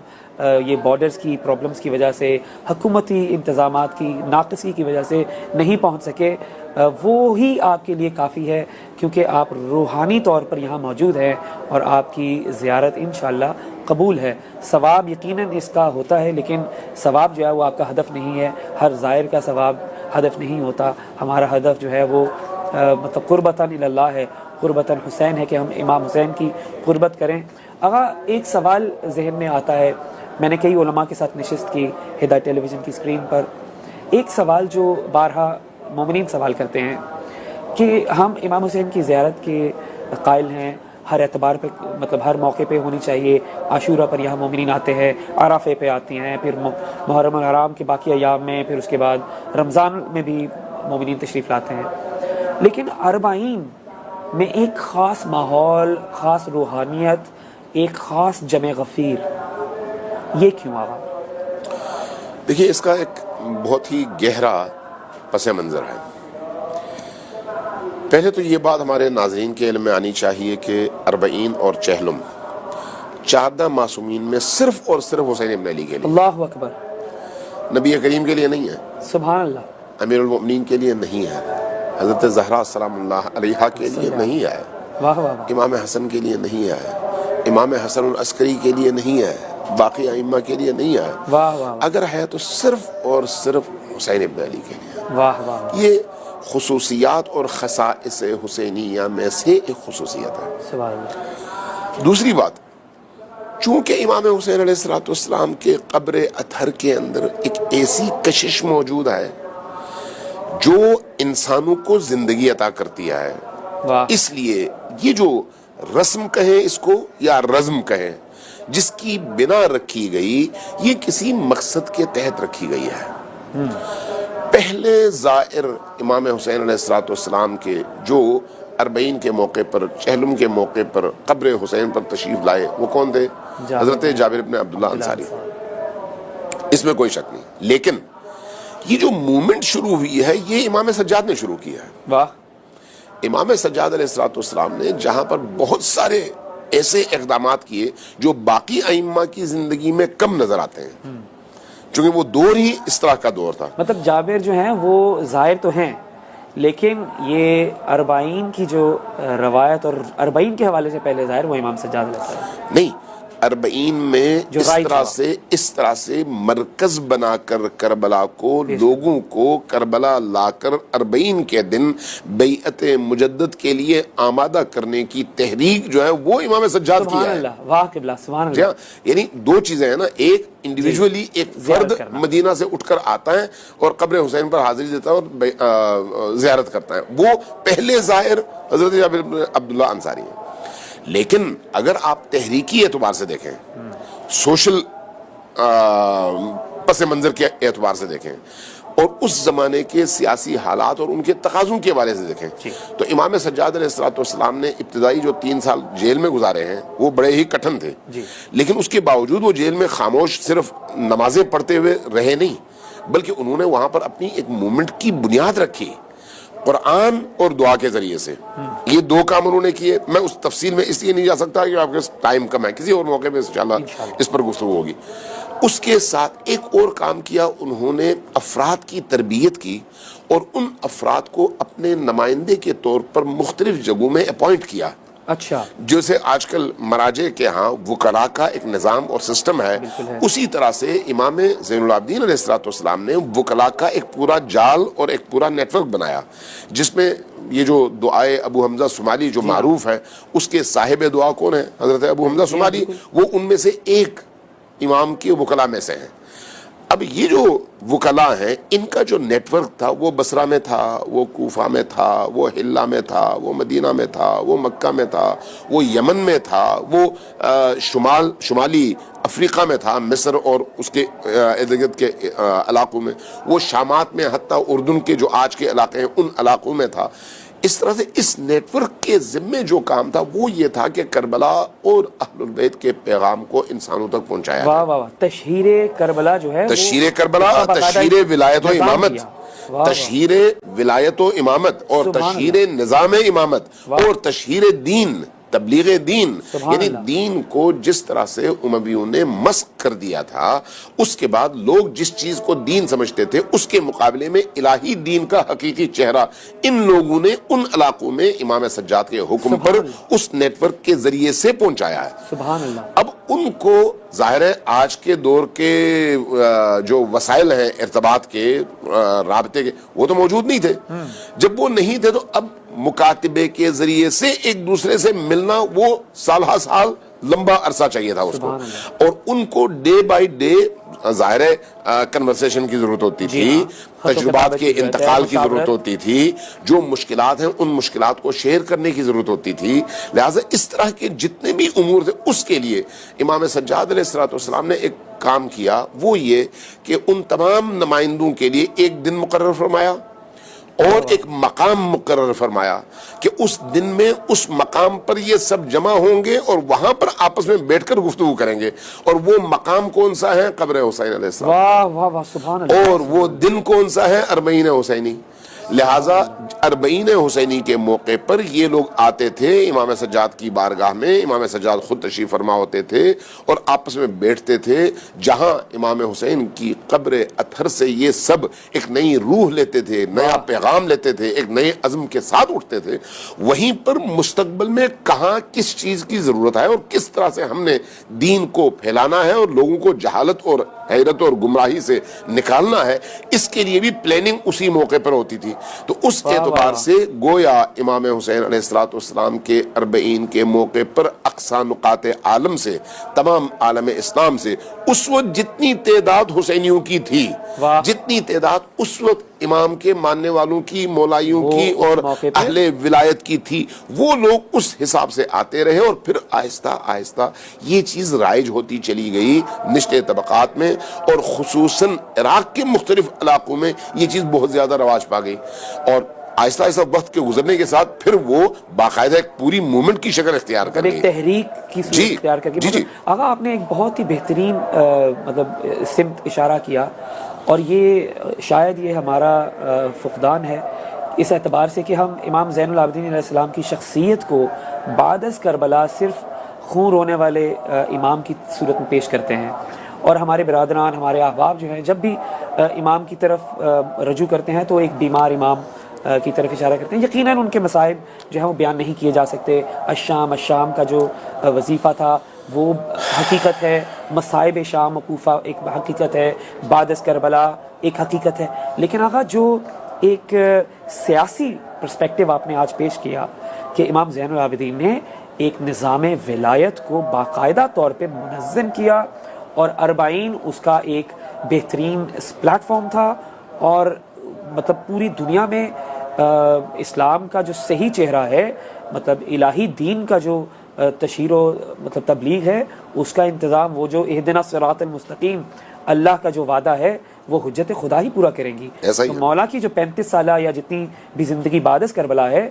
یہ بارڈرز کی پرابلمز کی وجہ سے، حکومتی انتظامات کی ناقصی کی وجہ سے نہیں پہنچ سکے، وہ ہی آپ کے لیے کافی ہے کیونکہ آپ روحانی طور پر یہاں موجود ہیں اور آپ کی زیارت انشاءاللہ قبول ہے. ثواب یقیناً اس کا ہوتا ہے، لیکن ثواب جو ہے وہ آپ کا ہدف نہیں ہے. ہر زائر کا ثواب ہدف نہیں ہوتا. ہمارا ہدف جو ہے وہ مطلب قربتاً اللہ ہے، قربتاً حسین ہے کہ ہم امام حسین کی قربت کریں. آغا ایک سوال ذہن میں آتا ہے، میں نے کئی علماء کے ساتھ نشست کی ہدایت ٹیلی ویژن کی اسکرین پر. ایک سوال جو بارہا مومنین سوال کرتے ہیں کہ ہم امام حسین کی زیارت کے قائل ہیں، ہر اعتبار پہ مطلب ہر موقع پہ ہونی چاہیے. عاشورہ پر یہاں مومنین آتے ہیں، عرفے پہ آتے ہیں، پھر محرم الحرام کے باقی ایام میں، پھر اس کے بعد رمضان میں بھی مومنین تشریف لاتے ہیں. لیکن اربعین میں ایک خاص ماحول، خاص روحانیت، ایک خاص جمع غفیر، یہ کیوں آگا؟ دیکھیے اس کا ایک بہت ہی گہرا پس منظر ہے. پہلے تو یہ بات ہمارے ناظرین کے علم میں آنی چاہیے کہ اربعین اور چہلم 14 معصومین میں صرف اور صرف حسین ابن علی کے لیے، اللہ اکبر، نبی کریم کے لیے نہیں ہے، سبحان اللہ، امیر المؤمنین کے لیے نہیں ہے، حضرت زہرا سلام اللہ علیہا کے لیے نہیں ہے، واہ واہ، امام حسن کے لیے نہیں ہے، امام حسن العسکری کے لیے نہیں ہے، باقی ائمہ کے لیے نہیں ہے، واہ واہ، اگر ہے تو صرف اور صرف حسین ابن علی کے لیے. واہ واہ، یہ خصوصیات اور خصائص حسینیہ میں سے ایک خصوصیت ہے. سبحان اللہ. دوسری بات، چونکہ امام حسین علیہ السلام کے قبر اطہر کے اندر ایک ایسی کشش موجود ہے جو انسانوں کو زندگی عطا کرتی ہے، اس لیے یہ جو رسم کہیں اس کو یا رزم کہیں، جس کی بنا رکھی گئی، یہ کسی مقصد کے تحت رکھی گئی ہے. پہلے زائر امام حسین علیہ السلام کے جو اربعین کے موقع پر، چہلم کے موقع پر قبر حسین پر تشریف لائے، وہ کون تھے؟ حضرت جابر بن عبداللہ انصاری. اس میں کوئی شک نہیں. لیکن یہ جو موومنٹ شروع ہوئی ہے یہ امام سجاد نے شروع کیا ہے. واہ. امام سجاد علیہ السلام نے جہاں پر بہت سارے ایسے اقدامات کیے جو باقی ائمہ کی زندگی میں کم نظر آتے ہیں، چونکہ وہ دور ہی اس طرح کا دور تھا. مطلب جابر جو ہیں وہ ظاہر تو ہیں، لیکن یہ اربعین کی جو روایت اور اربعین کے حوالے سے پہلے ظاہر وہ امام سجاد علیہ السلام نہیں. 40 میں اس طرح سے مرکز بنا کر کربلا کو لوگوں کو کربلا لا کر 40 کے دن بیعت مجدد کے لیے آمادہ کرنے کی تحریک جو ہے وہ امام سجاد کی ہے. واہ قبلہ سبحان اللہ. یعنی دو چیزیں ہیں نا, ایک انڈیویجولی ایک فرد مدینہ سے اٹھ کر آتا ہے اور قبر حسین پر حاضری دیتا ہے اور زیارت کرتا ہے, وہ پہلے ظاہر حضرت جابر بن عبداللہ انصاری ہیں. لیکن اگر آپ تحریکی اعتبار سے دیکھیں, سوشل پس منظر کے اعتبار سے دیکھیں, اور اس زمانے کے سیاسی حالات اور ان کے تقاضوں کے حوالے سے دیکھیں, تو امام سجاد علیہ السلام نے ابتدائی جو 3 سال جیل میں گزارے ہیں وہ بڑے ہی کٹھن تھے, لیکن اس کے باوجود وہ جیل میں خاموش صرف نمازیں پڑھتے ہوئے رہے نہیں, بلکہ انہوں نے وہاں پر اپنی ایک موومنٹ کی بنیاد رکھی, قرآن اور دعا کے ذریعے سے. یہ 2 کام انہوں نے کیے. میں اس تفصیل میں اس لیے نہیں جا سکتا کہ آپ کے ٹائم کم ہے, کسی اور موقع پہ انشاءاللہ اس پر گفتگو ہوگی. اس کے ساتھ ایک اور کام کیا, انہوں نے افراد کی تربیت کی اور ان افراد کو اپنے نمائندے کے طور پر مختلف جگہوں میں اپوائنٹ کیا. اچھا, جیسے آج کل مراجع کے ہاں وکلاء کا ایک نظام اور سسٹم ہے, اسی طرح سے امام زین العابدین علیہ السلام نے وکلاء کا ایک پورا جال اور ایک پورا نیٹ ورک بنایا, جس میں یہ جو دعائے ابو حمزہ صومالی جو معروف ہے, اس کے صاحب دعا کون ہے؟ حضرت ابو حمزہ صومالی. وہ ان میں سے ایک امام کے وکلاء میں سے ہیں. اب یہ جو وکلاء ہیں, ان کا جو نیٹ ورک تھا وہ بصرہ میں تھا, وہ کوفہ میں تھا, وہ حلہ میں تھا, وہ مدینہ میں تھا, وہ مکہ میں تھا, وہ یمن میں تھا, وہ شمالی افریقہ میں تھا, مصر اور اس کے ارد گرد کے علاقوں میں, وہ شامات میں, حتیٰ اردن کے جو آج کے علاقے ہیں ان علاقوں میں تھا. اس طرح سے اس نیٹ ورک کے ذمے جو کام تھا وہ یہ تھا کہ کربلا اور اہل البیت کے پیغام کو انسانوں تک پہنچایا. واہ واہ, تشہیر کربلا جو ہے, تشہیر کربلا, تشہیر ولایت و امامت, تشہیر ولایت و امامت اور تشہیر نظام امامت اور تشہیر دین, تبلیغ دین. یعنی دین کو جس طرح سے امویوں نے مسخ کر دیا تھا, اس کے بعد لوگ جس چیز کو دین سمجھتے تھے اس کے مقابلے میں الہی دین کا حقیقی چہرہ ان لوگوں نے ان علاقوں میں امام سجاد کے حکم پر اس نیٹ ورک کے ذریعے سے پہنچایا ہے. سبحان اللہ. اب ان کو ظاہر ہے آج کے دور کے جو وسائل ہیں ارتباط کے, رابطے کے, وہ تو موجود نہیں تھے. جب وہ نہیں تھے تو اب مکاتبے کے ذریعے سے ایک دوسرے سے ملنا وہ سال ہا سال لمبا عرصہ چاہیے تھا اس کو, اور ان کو ڈے بائی ڈے ظاہر ہے کنورسیشن کی ضرورت ہوتی تھی, تجربات کے انتقال کی ضرورت ہوتی تھی, جو مشکلات ہیں ان مشکلات کو شیئر کرنے کی ضرورت ہوتی تھی. لہٰذا اس طرح کے جتنے بھی امور تھے اس کے لیے امام سجاد علیہ السلام نے ایک کام کیا, وہ یہ کہ ان تمام نمائندوں کے لیے ایک دن مقرر فرمایا اور ایک مقام مقرر فرمایا کہ اس دن میں اس مقام پر یہ سب جمع ہوں گے اور وہاں پر آپس میں بیٹھ کر گفتگو کریں گے. اور وہ مقام کون سا ہے؟ قبر حسین علیہ السلام. واہ واہ واہ, سبحان اللہ. اور وہ دن کون سا ہے؟ 40 حسینی. لہٰذا 40 حسینی کے موقع پر یہ لوگ آتے تھے امام سجاد کی بارگاہ میں, امام سجاد خود تشریف فرما ہوتے تھے اور آپس میں بیٹھتے تھے. جہاں امام حسین کی قبر اطہر سے یہ سب ایک نئی روح لیتے تھے, نیا پیغام لیتے تھے, ایک نئے عزم کے ساتھ اٹھتے تھے, وہیں پر مستقبل میں کہاں کس چیز کی ضرورت ہے اور کس طرح سے ہم نے دین کو پھیلانا ہے اور لوگوں کو جہالت اور حیرت اور گمراہی سے نکالنا ہے, اس کے لیے بھی پلاننگ اسی موقع پر ہوتی تھی. تو اس اعتبار سے گویا امام حسین علیہ السلام کے 40 کے موقع پر اقصا نقاط عالم سے, تمام عالم اسلام سے اس وقت جتنی تعداد حسینیوں کی تھی, جتنی تعداد اس وقت امام کے ماننے والوں کی, مولائیوں کی اور اہل ولایت کی تھی, وہ لوگ اس حساب سے آتے رہے. اور پھر آہستہ آہستہ یہ چیز رائج ہوتی چلی گئی نچلے طبقات میں, اور خصوصاً عراق کے مختلف علاقوں میں یہ چیز بہت زیادہ رواج پا گئی. اور آہستہ آہستہ وقت کے گزرنے کے ساتھ پھر وہ باقاعدہ ایک پوری موومنٹ کی شکل اختیار کر گئی, ایک تحریک کی صورت اختیار کر گئی. آقا آپ نے ایک بہت ہی بہترین مطلب سمت اشارہ کیا, اور یہ شاید یہ ہمارا فقدان ہے اس اعتبار سے کہ ہم امام زین العابدین علیہ السلام کی شخصیت کو بعد از کربلا صرف خون رونے والے امام کی صورت میں پیش کرتے ہیں, اور ہمارے برادران, ہمارے احباب جو ہیں جب بھی امام کی طرف رجوع کرتے ہیں تو ایک بیمار امام کی طرف اشارہ کرتے ہیں. یقیناً ان کے مصائب جو ہیں وہ بیان نہیں کیے جا سکتے. الشام کا جو وظیفہ تھا وہ حقیقت ہے، مصائب شام و کوفہ ایک حقیقت ہے، بعد از کربلا ایک حقیقت ہے. لیکن آقا جو ایک سیاسی پرسپیکٹیو آپ نے آج پیش کیا کہ امام زین العابدین نے ایک نظام ولایت کو باقاعدہ طور پہ منظم کیا اور 40 اس کا ایک بہترین پلیٹ فارم تھا، اور مطلب پوری دنیا میں اسلام کا جو صحیح چہرہ ہے، مطلب الہی دین کا جو تشہیر و مطلب تبلیغ ہے، اس کا انتظام وہ جو اہدنا الصراط المستقیم اللہ کا جو وعدہ ہے وہ حجت خدا ہی پورا کریں گی. تو مولا کی جو 35 سالہ یا جتنی بھی زندگی بعد از کربلا ہے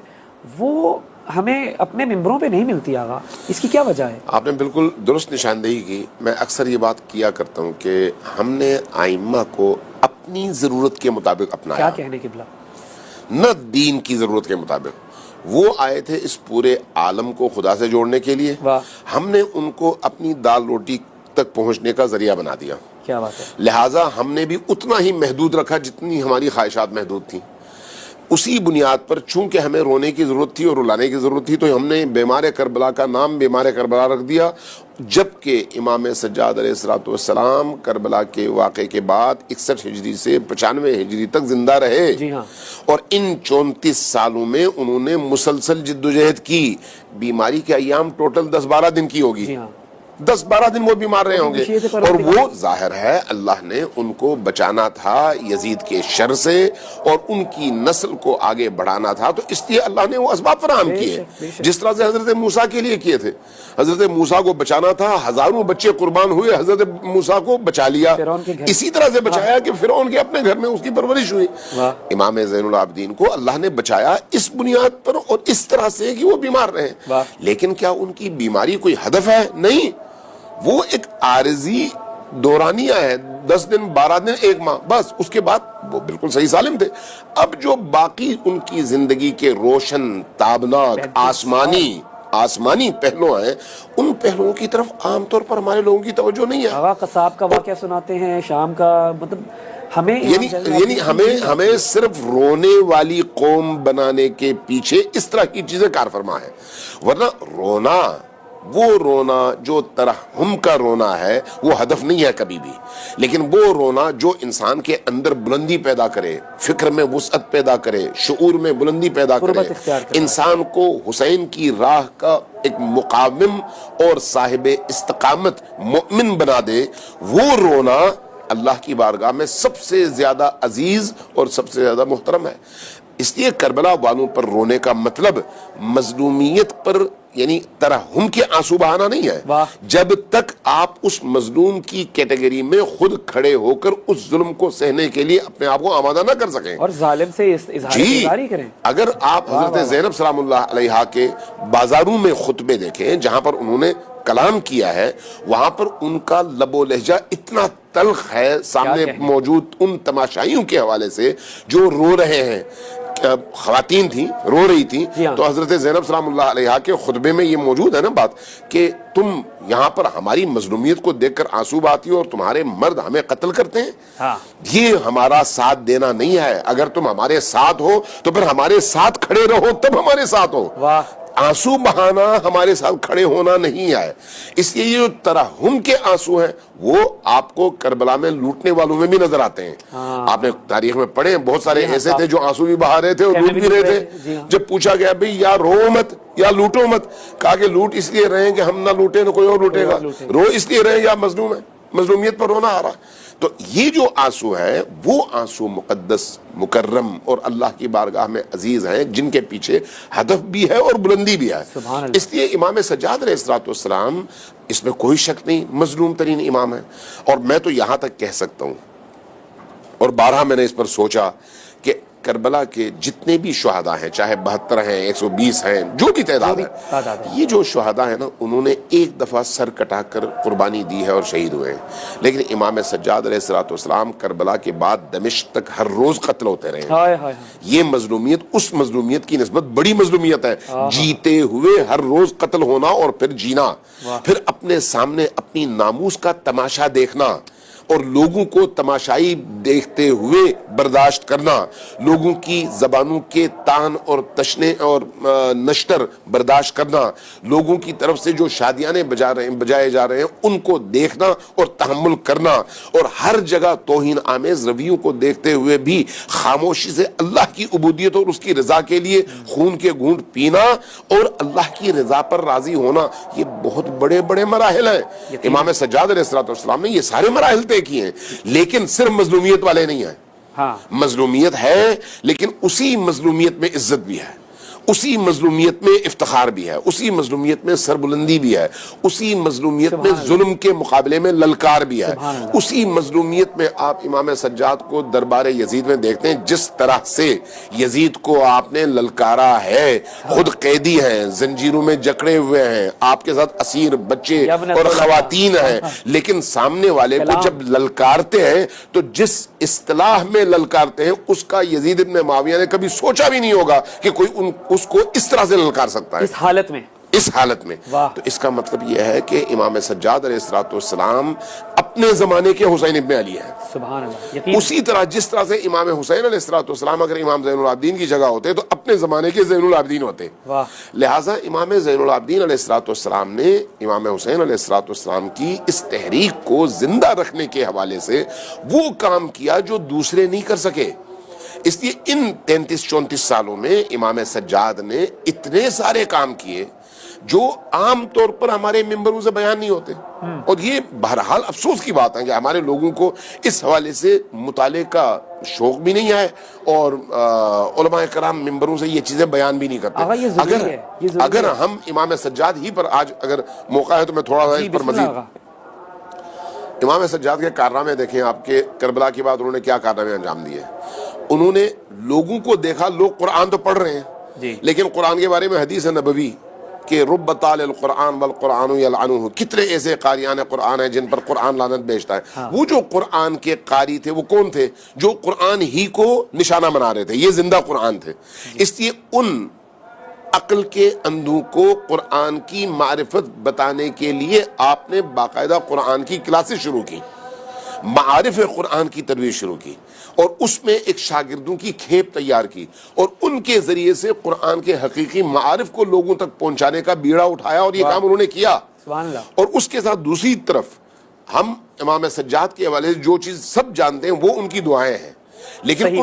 وہ ہمیں اپنے ممبروں پہ نہیں ملتی. آغا اس کی کیا وجہ ہے؟ آپ نے بالکل درست نشاندہی کی. میں اکثر یہ بات کیا کرتا ہوں کہ ہم نے ائمہ کو اپنی ضرورت کے مطابق اپنایا. کیا کہنے قبلہ؟ نہ دین کی ضرورت کے مطابق. وہ آئے تھے اس پورے عالم کو خدا سے جوڑنے کے لیے، ہم نے ان کو اپنی دال روٹی تک پہنچنے کا ذریعہ بنا دیا. کیا بات ہے. لہٰذا ہم نے بھی اتنا ہی محدود رکھا جتنی ہماری خواہشات محدود تھیں. اسی بنیاد پر چونکہ ہمیں رونے کی ضرورت تھی اور رلانے کی ضرورت تھی تو ہم نے بیمار کربلا کا نام بیمار کربلا رکھ دیا، جبکہ امام سجاد علیہ السلام کربلا کے واقعے کے بعد 61 ہجری سے 95 ہجری تک زندہ رہے. جی ہاں. اور ان 34 سالوں میں انہوں نے مسلسل جد و جہد کی. بیماری کے ایام ٹوٹل 10-12 دن کی ہوگی. 10-12 دن وہ بیمار رہے ہوں گے، اور وہ ظاہر ہے اللہ نے ان کو بچانا تھا یزید کے شر سے اور ان کی نسل کو آگے بڑھانا تھا، تو اس لیے اللہ نے وہ اسباب فراہم کیے جس طرح سے حضرت موسیٰ کے لیے کیے تھے. حضرت موسیٰ کو بچانا تھا، ہزاروں بچے قربان ہوئے، حضرت موسیٰ کو بچا لیا. اسی طرح سے بچایا کہ فرعون کے اپنے گھر میں اس کی پرورش ہوئی. امام زین العابدین کو اللہ نے بچایا اس بنیاد پر اور اس طرح سے کہ وہ بیمار رہے. لیکن کیا ان کی بیماری کوئی ہدف ہے؟ نہیں، وہ ایک عارضی دورانیہ ہے. 10 دن 12 دن 1 ماہ بس، اس کے بعد وہ بالکل صحیح سالم تھے. اب جو باقی ان کی زندگی کے روشن تابناک آسمانی پہلو ہیں، ان پہلوؤں کی طرف عام طور پر ہمارے لوگوں کی توجہ نہیں ہے. آغا قصاب کا واقعہ سناتے ہیں شام کا، مطلب ہمیں ہمیں صرف رونے والی قوم بنانے کے پیچھے اس طرح کی چیزیں کار فرما ہے. ورنہ رونا، وہ رونا جو ترحم کا رونا ہے وہ ہدف نہیں ہے کبھی بھی، لیکن وہ رونا جو انسان کے اندر بلندی پیدا کرے، فکر میں وسعت پیدا کرے، شعور میں بلندی پیدا کرے، انسان کو حسین کی راہ کا ایک مقاوم اور صاحب استقامت مومن بنا دے، وہ رونا اللہ کی بارگاہ میں سب سے زیادہ عزیز اور سب سے زیادہ محترم ہے. اس لیے کربلا والوں پر رونے کا مطلب مظلومیت پر یعنی ترحم کے آنسو بہانا نہیں ہے، جب تک آپ اس مظلوم کی کیٹیگری میں خود کھڑے ہو کر اس ظلم کو سہنے کے لیے اپنے آپ کو آمادہ نہ کر سکیں اور ظالم سے اظہار کریں. اگر آپ حضرت زینب سلام اللہ علیہا کے بازاروں میں خطبے دیکھیں جہاں پر انہوں نے کلام کیا ہے، وہاں پر ان کا لب و لہجہ اتنا تلخ ہے سامنے موجود ان تماشائیوں کے حوالے سے جو رو رہے ہیں. خواتین تھیں، رو رہی تھیں، تو حضرت زینب سلام اللہ علیہا کے خطبے میں یہ موجود ہے نا بات کہ تم یہاں پر ہماری مظلومیت کو دیکھ کر آنسو بہاتی ہو اور تمہارے مرد ہمیں قتل کرتے ہیں. یہ ہمارا ساتھ دینا نہیں ہے. اگر تم ہمارے ساتھ ہو تو پھر ہمارے ساتھ کھڑے رہو، تب ہمارے ساتھ ہو. آنسو بہانا ہمارے ساتھ کھڑے ہونا نہیں ہے. اس لیے یہ جو ترحم کے آنسو ہیں وہ آپ کو کربلا میں لوٹنے والوں میں بھی نظر آتے ہیں. آپ نے تاریخ میں پڑھے بہت سارے ایسے تھے جو آنسو بھی بہا رہے تھے اور لوٹ بھی رہے تھے. جب پوچھا گیا بھئی یا رو مت یا لوٹو مت، کہا کہ لوٹ اس لیے رہے کہ ہم نہ لوٹیں تو کوئی اور لوٹے گا، رو اس لیے رہے یا مظلوم ہے، مظلومیت پر رونا آ رہا ہے. تو یہ جو آنسو ہے وہ آنسو مقدس، مکرم اور اللہ کی بارگاہ میں عزیز ہیں، جن کے پیچھے ہدف بھی ہے اور بلندی بھی ہے. اس لیے امام سجاد علیہ السلام اس میں کوئی شک نہیں مظلوم ترین امام ہے. اور میں تو یہاں تک کہہ سکتا ہوں، اور بارہا میں نے اس پر سوچا کہ کربلا کے جتنے بھی شہداء ہیں، چاہے 72 ہیں، 120 ہیں، جو بھی تعداد ہے، یہ جو شہداء ہیں نا انہوں نے ایک دفعہ سر کٹا کر قربانی دی ہے اور شہید ہوئے ہیں. لیکن امام سجاد علیہ السلام کربلا کے بعد دمشق تک ہر روز قتل ہوتے رہے. یہ مظلومیت اس مظلومیت کی نسبت بڑی مظلومیت ہے، جیتے ہوئے ہر روز قتل ہونا اور پھر جینا، پھر اپنے سامنے اپنی ناموس کا تماشا دیکھنا اور لوگوں کو تماشائی دیکھتے ہوئے برداشت کرنا، لوگوں کی زبانوں کے تان اور تشنے اور نشتر برداشت کرنا، لوگوں کی طرف سے جو شادیانے بجائے جا رہے ہیں ان کو دیکھنا اور تحمل کرنا، اور ہر جگہ توہین آمیز رویوں کو دیکھتے ہوئے بھی خاموشی سے اللہ کی عبودیت اور اس کی رضا کے لیے خون کے گھونٹ پینا اور اللہ کی رضا پر راضی ہونا، یہ بہت بڑے بڑے مراحل ہیں۔ امام سجاد علیہ السلام نے یہ سارے مراحل طے کیے ہیں، لیکن صرف مظلومیت والے نہیں ہیں۔ ہاں مظلومیت ہے، لیکن اسی مظلومیت میں عزت بھی ہے، اسی مظلومیت میں افتخار بھی ہے، اسی مظلومیت میں سربلندی بھی ہے، اسی مظلومیت میں ظلم کے مقابلے میں للکار بھی ہے، اسی مظلومیت میں آپ امام سجاد کو دربار یزید میں دیکھتے ہیں، جس طرح سے یزید کو آپ نے للکارا ہے، خود قیدی ہیں، زنجیروں میں جکڑے ہوئے ہیں، آپ کے ساتھ اسیر بچے اور خواتین ہیں، لیکن سامنے والے کو جب للکارتے ہیں تو جس اصطلاح میں للکارتے ہیں اس کا یزید ابن معاویہ نے کبھی سوچا بھی نہیں ہوگا کہ کوئی اس کو اس طرح سے للکار سکتا ہے، اس حالت میں۔ تو اس کا مطلب یہ ہے کہ امام سجاد علیہ السلام اپنے زمانے کے حسین ابن علی ہیں، سبحان اللہ۔ اسی طرح جس طرح سے امام حسین علیہ السلام اگر امام زین العابدین کی جگہ ہوتے تو اپنے زمانے کے زین العابدین ہوتے، لہٰذا امام زین العابدین علیہ السلام نے امام حسین علیہ السلام کی اس تحریک کو زندہ رکھنے کے حوالے سے وہ کام کیا جو دوسرے نہیں کر سکے۔ اس لیے ان 33-34 سالوں میں امام سجاد نے اتنے سارے کام کیے جو عام طور پر ہمارے ممبروں سے بیان نہیں ہوتے، اور یہ بہرحال افسوس کی بات ہے کہ ہمارے لوگوں کو اس حوالے سے مطالعے کا شوق بھی نہیں ہے، اور علماء کرام ممبروں سے یہ چیزیں بیان بھی نہیں کرتے۔ اگر ہم امام سجاد ہی پر آج اگر موقع ہے تو میں تھوڑا سا اس پر مزید امام سجاد کے کارنامے دیکھیں۔ آپ کے کربلا کی بات، انہوں نے کیا کارنامے انجام دیے؟ انہوں نے لوگوں کو دیکھا، لوگ قرآن تو پڑھ رہے ہیں لیکن قرآن کے بارے میں حدیث نبوی کہ رب طال القرآن والقرآن یلعنہ، کتنے ایسے قاریان قرآن ہیں جن پر قرآن لعنت بھیجتا ہے۔ وہ جو قرآن کے قاری تھے وہ کون تھے؟ جو قرآن ہی کو نشانہ بنا رہے تھے، یہ زندہ قرآن تھے۔ اس لیے ان عقل کے اندھوں کو قرآن کی معرفت بتانے کے لیے آپ نے باقاعدہ قرآن کی کلاسز شروع کی، معارف قرآن کی ترویج شروع کی، اور اس میں ایک شاگردوں کی کھیپ تیار کی، اور ان کے ذریعے سے قرآن کے حقیقی معارف کو لوگوں تک پہنچانے کا بیڑا اٹھایا، اور یہ کام انہوں نے کیا۔ اور اس کے ساتھ دوسری طرف ہم امام سجاد کے حوالے سے جو چیز سب جانتے ہیں وہ ان کی دعائیں ہیں، لیکن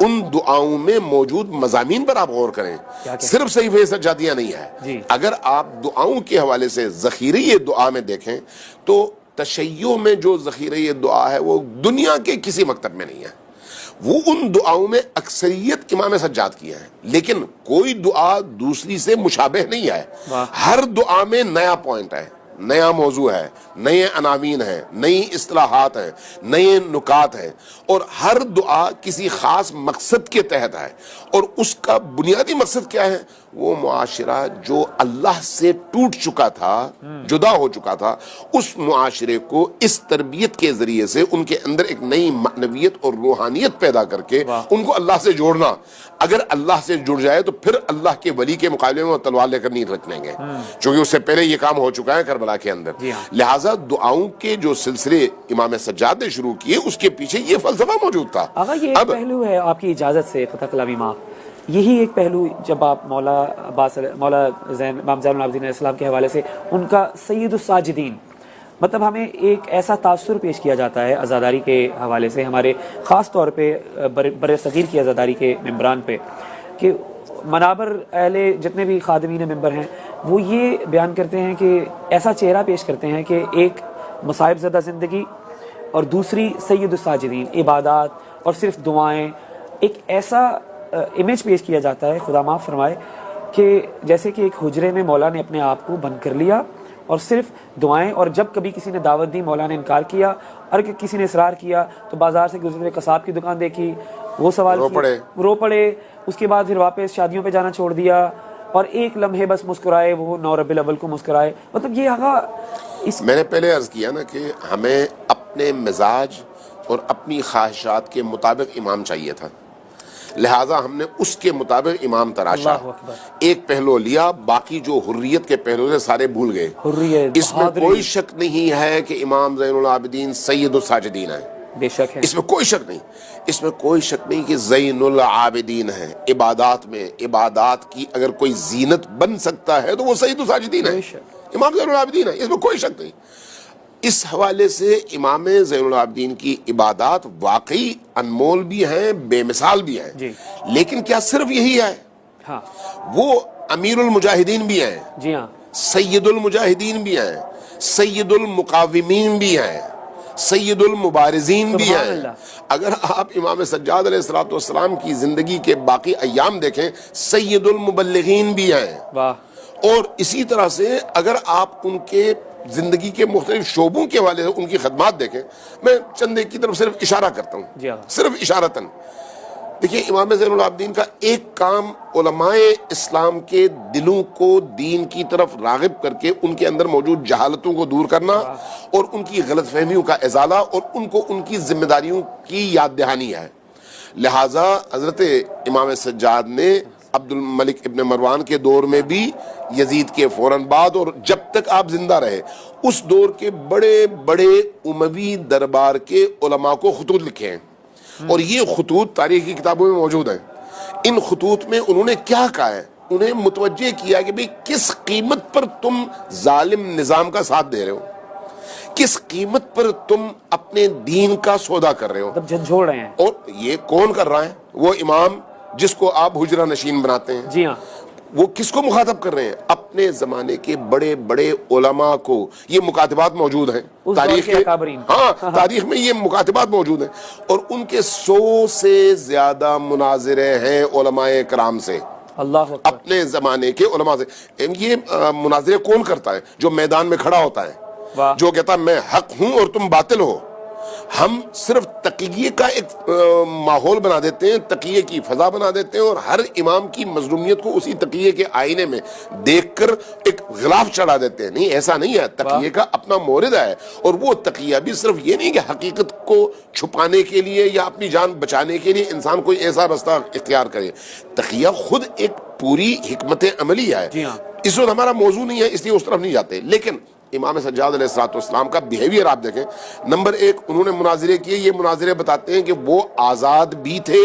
ان دعاؤں میں موجود مضامین پر آپ غور کریں، صرف صحیفہ سجادیہ نہیں ہے۔ اگر آپ دعاؤں کے حوالے سے ذخیرہ دعا میں دیکھیں تو تشیع میں جو ذخیرہ دعا ہے وہ دنیا کے کسی مکتب میں نہیں ہے، وہ ان دعاؤں میں اکثریت امام سجاد کی ہے، لیکن کوئی دعا دوسری سے مشابہ نہیں ہے۔ ہر دعا میں نیا پوائنٹ ہے، نیا موضوع ہے، نئے عناوین ہیں، نئی اصطلاحات ہیں، نئے نکات ہیں، اور ہر دعا کسی خاص مقصد کے تحت ہے، اور اس کا بنیادی مقصد کیا ہے؟ وہ معاشرہ جو اللہ سے ٹوٹ چکا تھا، جدا ہو چکا تھا، اس معاشرے کو اس تربیت کے ذریعے سے ان کے اندر ایک نئی معنویت اور روحانیت پیدا کر کے ان کو اللہ سے جوڑنا۔ اگر اللہ سے جڑ جائے تو پھر اللہ کے ولی کے مقابلے میں وہ تلوار لے کر نہیں رکھ لیں گے، چونکہ اس سے پہلے یہ کام ہو چکا ہے کربلا کے اندر۔ لہٰذا دعاؤں کے جو سلسلے امام سجاد نے شروع کیے اس کے پیچھے یہ فلسفہ موجود تھا۔ آقا یہ ایک پہلو ہے، آپ کی اجازت سے قطع کلامی معاف، یہی ایک پہلو جب آپ مولا امام زین العابدین علیہ السلام کے حوالے سے ان کا سید الساجدین، مطلب ہمیں ایک ایسا تاثر پیش کیا جاتا ہے عزاداری کے حوالے سے، ہمارے خاص طور پہ بر صغیر کی عزاداری کے ممبران پہ، کہ منابر اہل جتنے بھی خادمین ممبر ہیں وہ یہ بیان کرتے ہیں کہ ایسا چہرہ پیش کرتے ہیں کہ ایک مصائب زدہ زندگی اور دوسری سید الساجدین، عبادات اور صرف دعائیں، ایک ایسا امیج پیش کیا جاتا ہے، خدا معاف فرمائے، کہ جیسے کہ ایک حجرے میں مولا نے اپنے آپ کو بند کر لیا اور صرف دعائیں، اور جب کبھی کسی نے دعوت دی مولا نے انکار کیا، اور کسی نے اصرار کیا تو بازار سے گزرے قصاب کی دکان دیکھی، وہ سوال رو پڑے، اس کے بعد پھر واپس شادیوں پہ جانا چھوڑ دیا، اور ایک لمحے بس مسکرائے، وہ 9 ربیع الاول کو مسکرائے۔ مطلب یہ آقا میں نے پہلے عرض کیا نا کہ ہمیں اپنے مزاج اور اپنی خواہشات کے مطابق امام چاہیے تھا، لہٰذا ہم نے اس کے مطابق امام تراشا، اللہ اکبر۔ ایک پہلو لیا، باقی جو حریت کے پہلو سے سارے بھول گئے۔ حریت، اس میں بہادری، کوئی شک نہیں ہے کہ امام زین العابدین سید الساجدین ہیں، بے شک ہے، اس میں کوئی شک نہیں، اس میں کوئی شک نہیں کہ زین العابدین ہیں۔ عبادات میں، عبادات کی اگر کوئی زینت بن سکتا ہے تو وہ سید الساجدین ہے، بے شک۔ امام زین العابدین ہے، اس میں کوئی شک نہیں۔ اس حوالے سے امام زین العابدین کی عبادات واقعی انمول بھی ہیں، بے مثال بھی ہیں، جی۔ لیکن کیا صرف یہی ہے؟ ہاں وہ امیر المجاہدین بھی ہیں، جی ہاں، سید المجاہدین بھی ہیں، سید المقاومین بھی ہیں، سید المبارزین بھی سبحان ہیں۔ اللہ۔ اگر آپ امام سجاد علیہ الصلوۃ والسلام کی زندگی کے باقی ایام دیکھیں، سید المبلغین بھی ہیں۔ واہ، اور اسی طرح سے اگر آپ ان کے زندگی کے مختلف شعبوں کے حوالے سے ان کی خدمات دیکھیں، میں چند ایک کی طرف صرف اشارہ کرتا ہوں، جی ہاں۔ صرف اشارتاً۔ دیکھیے امام زین العابدین کا ایک کام علماء اسلام کے دلوں کو دین کی طرف راغب کر کے ان کے اندر موجود جہالتوں کو دور کرنا اور ان کی غلط فہمیوں کا ازالہ اور ان کو ان کی ذمہ داریوں کی یاد دہانی ہے۔ لہٰذا حضرت امام سجاد نے عبد الملک ابن مروان کے دور میں بھی، یزید کے فوراً بعد، اور جب تک آپ زندہ رہے، اس دور کے بڑے بڑے اموی دربار کے علماء کو خطوط لکھے ہیں، اور یہ خطوط تاریخ کی کتابوں میں موجود ہیں۔ ان خطوط میں انہوں نے کیا کہا ہے؟ انہیں متوجہ کیا کہ بھئی کس قیمت پر تم ظالم نظام کا ساتھ دے رہے ہو، کس قیمت پر تم اپنے دین کا سودا کر رہے ہو، مطلب جھنجھوڑ رہے ہیں۔ اور یہ کون کر رہا ہے؟ وہ امام جس کو آپ حجرہ نشین بناتے ہیں، جی ہاں، وہ کس کو مخاطب کر رہے ہیں؟ اپنے زمانے کے بڑے بڑے علماء کو۔ یہ مکاتبات موجود ہیں اس تاریخ دور کے اکابرین۔ ہاں، تاریخ میں یہ مکاتبات موجود ہیں، اور ان کے 100 سے زیادہ مناظرے ہیں علماء کرام سے، اللہ اکبر، اپنے زمانے کے علماء سے۔ یہ مناظرے کون کرتا ہے؟ جو میدان میں کھڑا ہوتا ہے، واہ، جو کہتا ہے میں حق ہوں اور تم باطل ہو۔ ہم صرف تقیے کا ایک ماحول بنا دیتے ہیں، تقیے کی فضا بنا دیتے ہیں، اور ہر امام کی مظلومیت کو اسی تقیے کے آئینے میں دیکھ کر ایک غلاف چڑھا دیتے ہیں۔ نہیں، ایسا نہیں ہے، تقیے کا اپنا مورد ہے، اور وہ تقیہ بھی صرف یہ نہیں کہ حقیقت کو چھپانے کے لیے یا اپنی جان بچانے کے لیے انسان کوئی ایسا رستہ اختیار کرے۔ تقیہ خود ایک پوری حکمت عملی ہے۔ جی ہاں، اس وقت ہمارا موضوع نہیں ہے، اس لیے اس طرف نہیں جاتے، لیکن امام سجاد علیہ الصلوۃ والسلام کا بیہیویئر آپ دیکھیں۔ نمبر ایک، انہوں نے مناظرے کیے، یہ مناظرے بتاتے ہیں کہ وہ آزاد بھی تھے،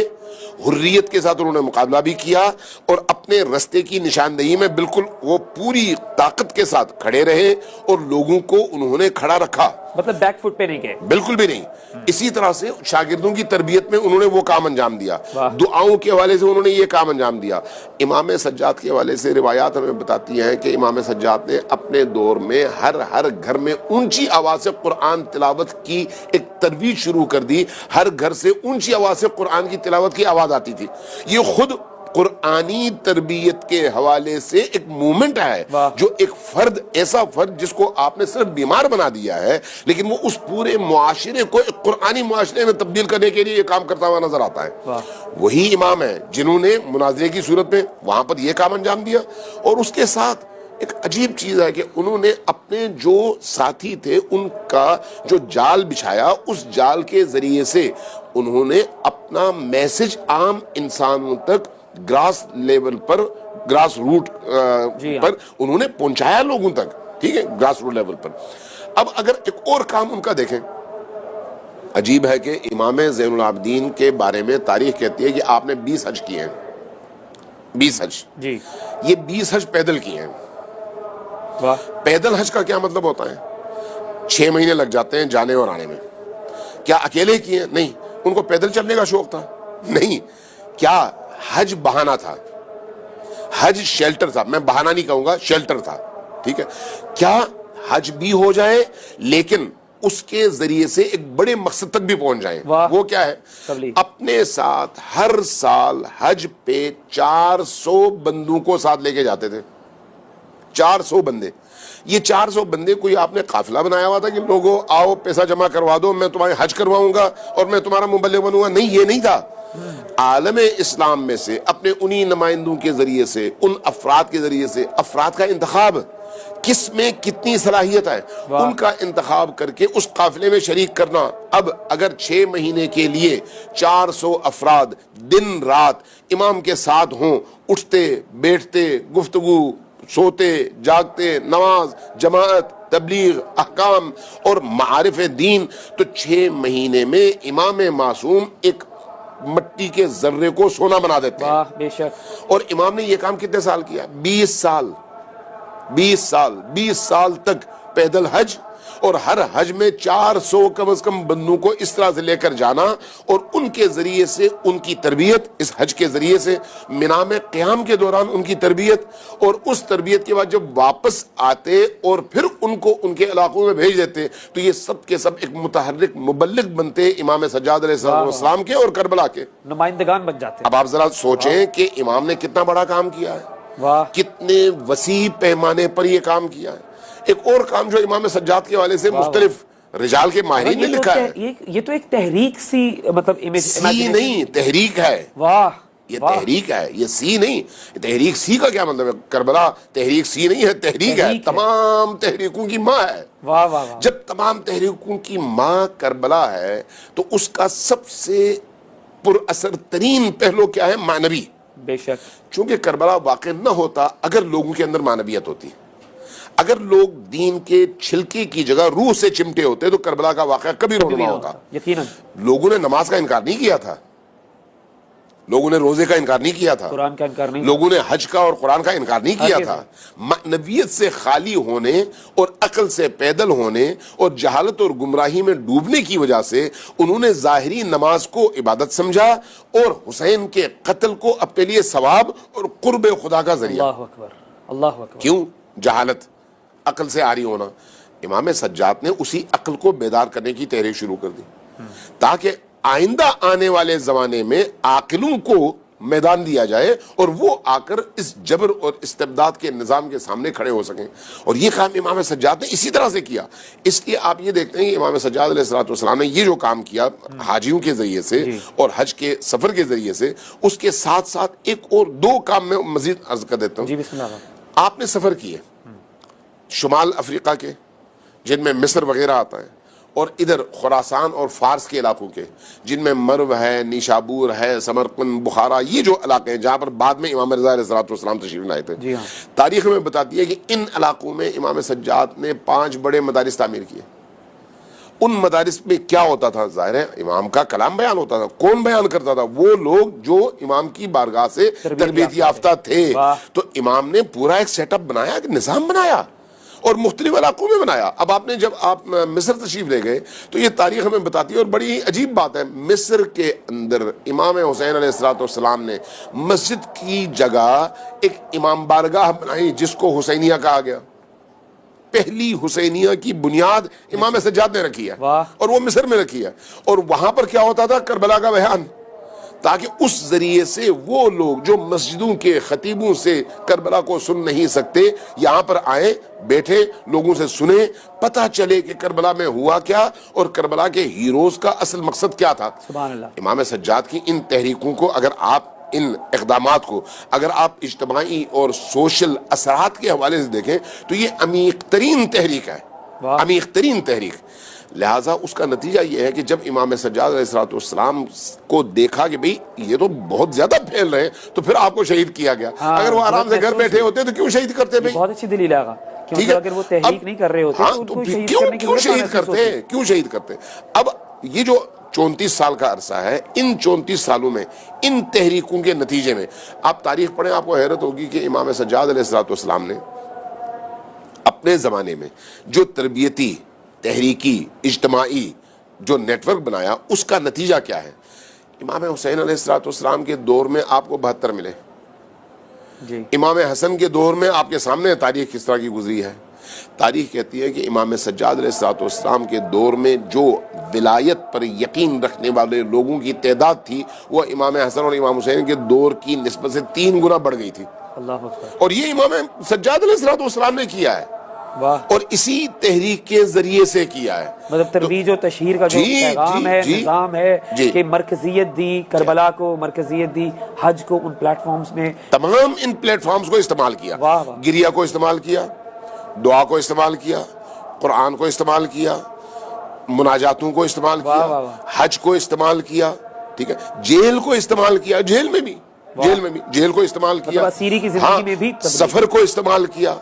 حریت کے ساتھ انہوں نے مقابلہ بھی کیا، اور اپنے رستے کی نشاندہی میں بالکل وہ پوری طاقت کے ساتھ کھڑے رہے، اور لوگوں کو انہوں نے کھڑا رکھا، مطلب بیک فٹ پہ نہیں گئے، بالکل بھی نہیں۔ اسی طرح سے شاگردوں کی تربیت میں انہوں نے وہ کام انجام دیا، واہ، دعاؤں کے حوالے سے انہوں نے یہ کام انجام دیا۔ امام سجاد کے حوالے سے روایات ہمیں بتاتی ہیں کہ امام سجاد نے اپنے دور میں ہر گھر میں اونچی آواز سے قرآن تلاوت کی ایک ترویج شروع کر دی، ہر گھر سے اونچی آواز سے قرآن کی تلاوت کی آواز آتی تھی۔ یہ خود قرآنی تربیت کے حوالے سے ایک مومنٹ ہے، واہ، جو ایک فرد، ایسا فرد جس کو آپ نے صرف بیمار بنا دیا ہے، لیکن وہ اس پورے معاشرے کو ایک قرآنی معاشرے میں تبدیل کرنے کے لیے یہ کام کرتا ہوا نظر آتا ہے۔ واہ، وہی امام ہے جنہوں نے مناظرے کی صورت میں وہاں پر یہ کام انجام دیا، اور اس کے ساتھ ایک عجیب چیز ہے کہ انہوں نے اپنے جو ساتھی تھے ان کا جو جال بچھایا، اس جال کے ذریعے سے انہوں نے اپنا میسج عام انسانوں تک، گراس لیول پر، گراس روٹ پر انہوں نے پہنچایا لوگوں تک، ٹھیک ہے، گراس روٹ لیول پر۔ اب اگر ایک اور کام ان کا دیکھیں، عجیب ہے کہ امام زین العابدین کے بارے میں تاریخ کہتی ہے کہ آپ نے 20 حج کیے ہیں، 20 حج، جی، یہ 20 حج پیدل کیے ہیں۔ واہ، پیدل حج کا کیا مطلب ہوتا ہے؟ 6 مہینے لگ جاتے ہیں جانے اور آنے میں۔ کیا اکیلے کیے؟ نہیں، ان کو پیدل چلنے کا شوق تھا؟ نہیں۔ کیا حج بہانہ تھا؟ حج شیلٹر تھا، میں بہانہ نہیں کہوں گا، شیلٹر تھا، ٹھیک ہے۔ کیا حج بھی ہو جائے لیکن اس کے ذریعے سے ایک بڑے مقصد تک بھی پہنچ جائیں؟ وہ کیا ہے؟ تبلیغ۔ اپنے ساتھ ہر سال حج پہ 400 بندوں کو ساتھ لے کے جاتے تھے، 400 بندے۔ یہ 400 بندے کوئی آپ نے قافلہ بنایا ہوا تھا کہ لوگوں آؤ پیسہ جمع کروا دو، میں تمہارے حج کرواؤں گا اور میں تمہارا مبلغ بنوں گا؟ نہیں، یہ نہیں تھا۔ عالم اسلام میں سے اپنے انہی نمائندوں کے ذریعے سے، ان افراد کے ذریعے سے افراد کا انتخاب، کس میں کتنی صلاحیت ہے ان کا انتخاب کر کے اس قافلے میں شریک کرنا. اب اگر 6 مہینے کے لیے 400 افراد دن رات امام کے ساتھ ہوں, اٹھتے بیٹھتے, گفتگو, سوتے جاگتے, نماز, جماعت, تبلیغ, احکام اور معارف دین, تو 6 مہینے میں امام معصوم ایک مٹی کے ذرے کو سونا بنا دیتے ہیں. واہ بے شک. اور امام نے یہ کام کتنے سال کیا؟ 20 سال تک پیدل حج, اور ہر حج میں 400 کم از کم بندوں کو اس طرح سے لے کر جانا, اور ان کے ذریعے سے ان کی تربیت, اس حج کے ذریعے سے مینا میں قیام کے دوران ان کی تربیت, اور اس تربیت کے بعد جب واپس آتے اور پھر ان کو ان کے علاقوں میں بھیج دیتے, تو یہ سب کے سب ایک متحرک مبلغ بنتے امام سجاد علیہ السلام کے اور کربلا کے نمائندگان بن جاتے. اب آپ ذرا سوچیں کہ امام نے کتنا بڑا کام کیا ہے, کتنے وسیع پیمانے پر یہ کام کیا ہے. ایک اور کام جو امام سجاد کے حوالے سے مختلف رجال کے ماہرین نے لکھا ہے, یہ تو ایک تحریک سی, مطلب سی نہیں, تحریک ہے. واہ, یہ تحریک ہے, یہ سی نہیں. تحریک سی کا کیا مطلب ہے؟ کربلا تحریک سی نہیں ہے, تحریک ہے, تمام تحریکوں کی ماں ہے. واہ واہ. جب تمام تحریکوں کی ماں کربلا ہے تو اس کا سب سے پر اثر ترین پہلو کیا ہے؟ معنوی. بے شک. چونکہ کربلا واقع نہ ہوتا اگر لوگوں کے اندر معنویت ہوتی, اگر لوگ دین کے چھلکے کی جگہ روح سے چمٹے ہوتے تو کربلا کا واقعہ کبھی رونما ہوتا. یقیناً. لوگوں نے نماز کا انکار نہیں کیا تھا, لوگوں نے روزے کا انکار نہیں کیا تھا, قرآن کا انکار نہیں, لوگوں نے حج کا اور قرآن کا انکار نہیں کیا تھا. معنویت سے خالی ہونے اور عقل سے پیدل ہونے اور جہالت اور گمراہی میں ڈوبنے کی وجہ سے انہوں نے ظاہری نماز کو عبادت سمجھا اور حسین کے قتل کو اپنے لیے ثواب اور قرب خدا کا ذریعہ. اللہ اکبر, اللہ اکبر. کیوں؟ جہالت, عقل سے عاری ہونا. امام سجاد نے اسی عقل کو بیدار کرنے کی تحریک شروع کر دی تاکہ آئندہ آنے والے زمانے میں عاقلوں کو میدان دیا جائے اور وہ آ کر اس جبر اور استبداد کے نظام کے سامنے کھڑے ہو سکیں. اور یہ کام امام سجاد نے اسی طرح سے کیا. اس لیے آپ یہ دیکھتے ہیں کہ امام سجاد علیہ السلام نے یہ جو کام کیا حاجیوں کے ذریعے سے اور حج کے سفر کے ذریعے سے, اس کے ساتھ ساتھ ایک اور 2 کام میں مزید عرض کر دیتا ہوں. جی بسم اللہ. آپ نے سفر کیے شمال افریقہ کے جن میں مصر وغیرہ آتا ہے, اور ادھر خراسان اور فارس کے علاقوں کے جن میں مرو ہے, نیشابور ہے, سمرقند, بخارا, یہ جو علاقے ہیں جہاں پر بعد میں امام رضا علیہ السلام تشریف لائے تھے. جی ہاں. تاریخ میں بتاتی ہے کہ ان علاقوں میں امام سجاد نے 5 بڑے مدارس تعمیر کیے. ان مدارس میں کیا ہوتا تھا؟ ظاہر ہے امام کا کلام بیان ہوتا تھا. کون بیان کرتا تھا؟ وہ لوگ جو امام کی بارگاہ سے تربیت یافتہ تھے. تو امام نے پورا ایک سیٹ اپ بنایا, ایک نظام بنایا اور مختلف علاقوں میں بنایا. اب آپ نے جب آپ مصر تشریف لے گئے تو یہ تاریخ ہمیں بتاتی ہے, اور بڑی عجیب بات ہے, مصر کے اندر امام حسین علیہ السلام نے مسجد کی جگہ ایک امام بارگاہ بنائی جس کو حسینیہ کہا گیا. پہلی حسینیہ کی بنیاد امام سجاد نے رکھی ہے اور وہ مصر میں رکھی ہے. اور وہاں پر کیا ہوتا تھا؟ کربلا کا بیان, تاکہ اس ذریعے سے وہ لوگ جو مسجدوں کے خطیبوں سے کربلا کو سن نہیں سکتے یہاں پر آئیں, بیٹھے, لوگوں سے سنیں, پتہ چلے کہ کربلا میں ہوا کیا اور کربلا کے ہیروز کا اصل مقصد کیا تھا. سبحان اللہ. امام سجاد کی ان تحریکوں کو اگر آپ, ان اقدامات کو اگر آپ اجتماعی اور سوشل اثرات کے حوالے سے دیکھیں تو یہ عمیق ترین تحریک ہے, عمیق ترین تحریک. لہٰذا اس کا نتیجہ یہ ہے کہ جب امام سجاد علیہ السلام کو دیکھا کہ بھئی یہ تو بہت زیادہ پھیل رہے ہیں, تو پھر آپ کو شہید کیا گیا. اگر وہ آرام سے گھر بیٹھے ہوتے تو کیوں شہید کرتے بھئی؟ بہت اچھی دلیل ہے. کیونکہ اگر وہ تحریک نہیں کر رہے ہوتے تو ان کو کیوں شہید کرتے؟ اب یہ جو 34 سال کا عرصہ ہے, ان 34 سالوں میں ان تحریکوں کے نتیجے میں آپ تاریخ پڑھیں, آپ کو حیرت ہوگی کہ امام سجاد علیہ السلام نے اپنے زمانے میں جو تربیتی, تحریکی, اجتماعی جو نیٹ ورک بنایا, اس کا نتیجہ کیا ہے؟ امام حسین علیہ السلام کے دور میں آپ کو 72 ملے. امام حسن کے دور میں آپ کے سامنے تاریخ کس طرح کی گزری ہے. تاریخ کہتی ہے کہ امام سجاد علیہ السلام کے دور میں جو ولایت پر یقین رکھنے والے لوگوں کی تعداد تھی وہ امام حسن اور امام حسین کے دور کی نسبت سے 3 گنا بڑھ گئی تھی. اور یہ امام سجاد علیہ السلام نے کیا ہے, اور اسی تحریک کے ذریعے سے کیا ہے. مطلب ترویج و تشہیر کا جو پیغام ہے, نظام ہے کہ مرکزیت دی, کربلا کو مرکزیت دی, حج کو ان پلیٹ فارمز میں, تمام ان پلیٹ فارمز کو استعمال کیا. گریا کو استعمال کیا, دعا کو استعمال کیا، قرآن کو استعمال کیا، مناجاتوں کو استعمال کیا، واہ واہ۔ حج کو استعمال کیا، ٹھیک ہے، جیل کو استعمال کیا، جیل میں بھی جیل کو استعمال کیا، اسیری کی زندگی میں بھی تبلیغ، سفر کو استعمال کیا،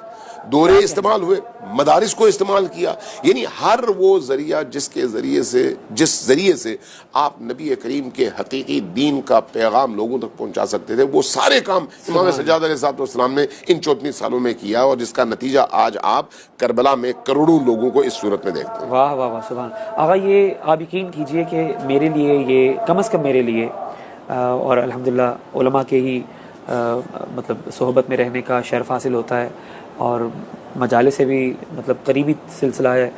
دورے استعمال ہوئے، مدارس کو استعمال کیا، یعنی ہر وہ ذریعہ جس ذریعے سے آپ نبی کریم کے حقیقی دین کا پیغام لوگوں تک پہنچا سکتے تھے، وہ سارے کام امام سجاد علیہ السلام نے ان 34 سالوں میں کیا، اور جس کا نتیجہ آج آپ کربلا میں کروڑوں لوگوں کو اس صورت میں دیکھتے ہیں۔ واہ واہ واہ، سبحان آقا۔ یہ آپ یقین کیجئے کہ میرے لیے یہ کم از کم میرے لیے اور الحمدللہ علماء کے ہی مطلب صحبت میں رہنے کا شرف حاصل ہوتا ہے، اور مجالس سے بھی مطلب قریبی سلسلہ ہے،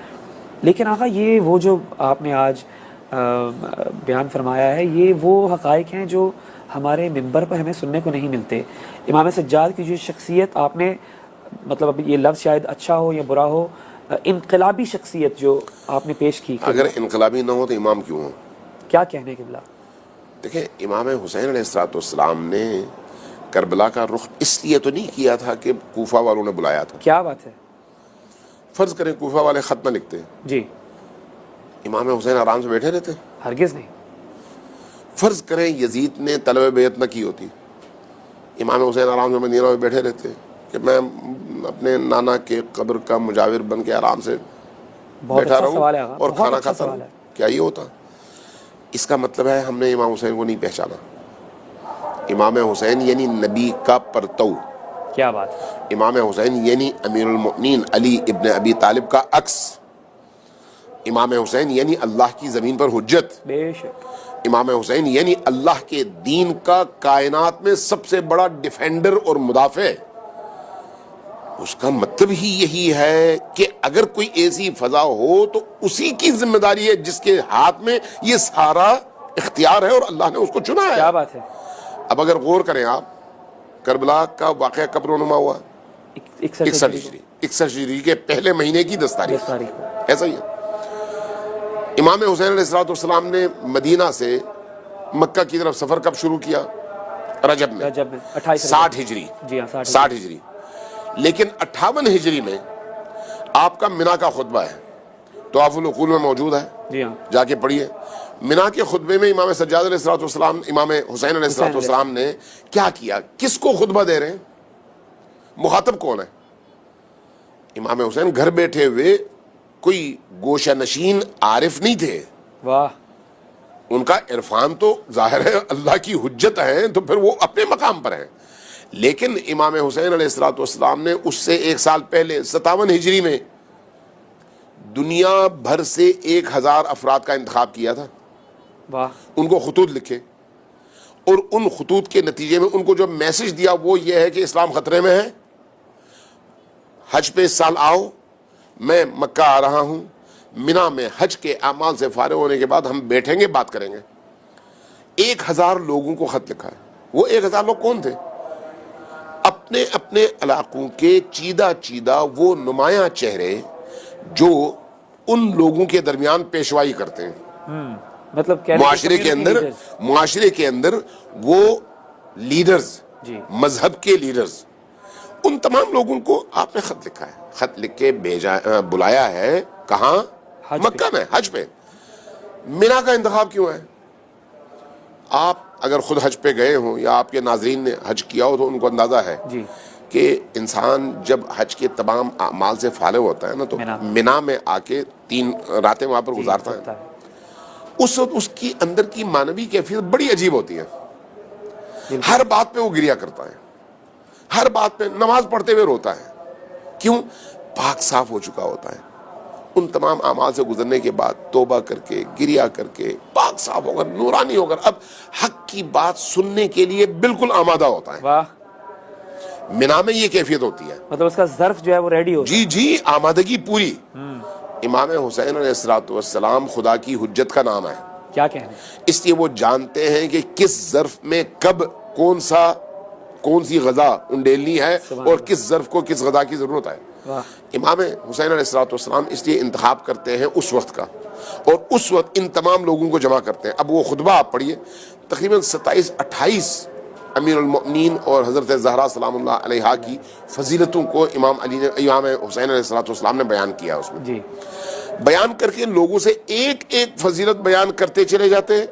لیکن آقا یہ وہ جو آپ نے آج بیان فرمایا ہے، یہ وہ حقائق ہیں جو ہمارے منبر پر ہمیں سننے کو نہیں ملتے۔ امام سجاد کی جو شخصیت آپ نے، مطلب اب یہ لفظ شاید اچھا ہو یا برا ہو، انقلابی شخصیت جو آپ نے پیش کی، اگر انقلابی نہ ہو تو امام کیوں ہو؟ کیا کہنے قبلہ؟ دیکھیں، امام حسین علیہ السلام نے کربلا کا رخ اس لیے تو نہیں کیا تھا کہ کوفہ والوں نے بلایا تھا۔ کیا بات ہے؟ فرض کریں کوفہ والے خط نہ لکھتے، جی، امام حسین آرام سے بیٹھے رہتے؟ ہرگز نہیں۔ فرض کریں یزید نے طلب بیعت نہ کی ہوتی، امام حسین آرام سے مدینہ میں بیٹھے رہتے کہ میں اپنے نانا کے قبر کا مجاور بن کے آرام سے بیٹھا رہوں اور کھانا کھاتا رہوں؟ کیا یہ ہوتا؟ اس کا مطلب ہے ہم نے امام حسین کو نہیں پہچانا۔ امام حسین یعنی نبی کا پرتو، کیا بات ہے؟ امام حسین یعنی امیر المؤمنین علی ابن ابی طالب کا عکس، امام حسین یعنی اللہ کی زمین پر حجت، بے شک۔ امام حسین یعنی اللہ کے دین کا کائنات میں سب سے بڑا ڈیفینڈر اور مدافع۔ اس کا مطلب ہی یہی ہے کہ اگر کوئی ایسی فضا ہو تو اسی کی ذمہ داری ہے جس کے ہاتھ میں یہ سارا اختیار ہے اور اللہ نے اس کو چنا ہے۔ کیا بات ہے؟ اب اگر غور کریں آپ، کربلا کا واقعہ کب رونما ہوا؟ 61 ہجری، 61 ہجری کے پہلے مہینے کی 10 تاریخ، ایسا ہی ہے۔ امام حسین علیہ السلام نے مدینہ سے مکہ کی طرف سفر کب شروع کیا؟ رجب میں 60 ہجری، جی ہاں 60 ہجری۔ لیکن 58 ہجری میں آپ کا منا کا خطبہ ہے، طواف العقول میں موجود ہے، جی ہاں، جا کے پڑھیے۔ منا کے خطبے میں امام سجاد علیہ السلام، امام حسین علیہ السلام نے کیا کیا؟ کس کو خطبہ دے رہے ہیں؟ مخاطب کون ہے؟ امام حسین گھر بیٹھے ہوئے کوئی گوشہ نشین عارف نہیں تھے، واہ، ان کا عرفان تو ظاہر ہے اللہ کی حجت ہے، تو پھر وہ اپنے مقام پر ہیں۔ لیکن امام حسین علیہ السلام نے اس سے 1 سال پہلے 57 ہجری میں دنیا بھر سے 1000 افراد کا انتخاب کیا تھا، واہ، ان کو خطوط لکھے، اور ان خطوط کے نتیجے میں ان کو جو میسج دیا وہ یہ ہے کہ اسلام خطرے میں ہے، حج پہ اس سال آؤ، میں مکہ آ رہا ہوں، منا میں حج کے اعمال سے فارغ ہونے کے بعد ہم بیٹھیں گے، بات کریں گے۔ 1000 لوگوں کو خط لکھا ہے۔ وہ 1000 لوگ کون تھے؟ اپنے اپنے علاقوں کے چیدہ چیدہ وہ نمایاں چہرے جو ان لوگوں کے درمیان پیشوائی کرتے ہیں، مطلب معاشرے کے اندر وہ لیڈرز، جی، مذہب کے لیڈرز، ان تمام لوگوں کو آپ نے خط لکھا ہے، خط لکھ کے بلایا ہے، کہاں؟ مکہ میں، حج پہ۔ منا کا انتخاب کیوں ہے؟ آپ اگر خود حج پہ گئے ہوں یا آپ کے ناظرین نے حج کیا ہو تو ان کو اندازہ ہے جی، کہ انسان جب حج کے تمام اعمال سے فارغ ہوتا ہے نا تو منا میں آ کے 3 راتیں وہاں پر گزارتا ہے۔ اس وقت اس کی اندر کی معنوی کیفیت بڑی عجیب ہوتی ہے، ہر بات پہ وہ گریا کرتا ہے، ہر بات پہ نماز پڑھتے ہوئے روتا ہے۔ کیوں؟ پاک صاف ہو چکا ہوتا ہے، ان تمام اعمال سے گزرنے کے بعد توبہ کر کے، گریا کر کے، پاک صاف ہو کر، نورانی ہو کر اب حق کی بات سننے کے لیے بالکل آمادہ ہوتا ہے۔ واہ، منا میں یہ کیفیت ہوتی ہے، مطلب اس کا ظرف جو ہے وہ ریڈی ہوتا ہے۔ جی، آمادگی پوری۔ امام حسین علیہ السلام خدا کی حجت کا نام ہے، کیا کہنے؟ اس لیے وہ جانتے ہیں کہ کس ظرف میں کب کون سی غذا انڈیلنی ہے اور کس ظرف کو کس غذا کی ضرورت ہے۔ امام حسین علیہ السلام اس لیے انتخاب کرتے ہیں اس وقت کا، اور اس وقت ان تمام لوگوں کو جمع کرتے ہیں۔ اب وہ خطبہ آپ پڑھیے، تقریباً 27-28 امیر المؤمنین اور حضرت زہرا سلام اللہ علیہا کی فضیلتوں کو امام حسین علیہ السلام نے بیان کیا اس میں جی بیان کر کے لوگوں سے ایک ایک فضیلت بیان کرتے چلے جاتے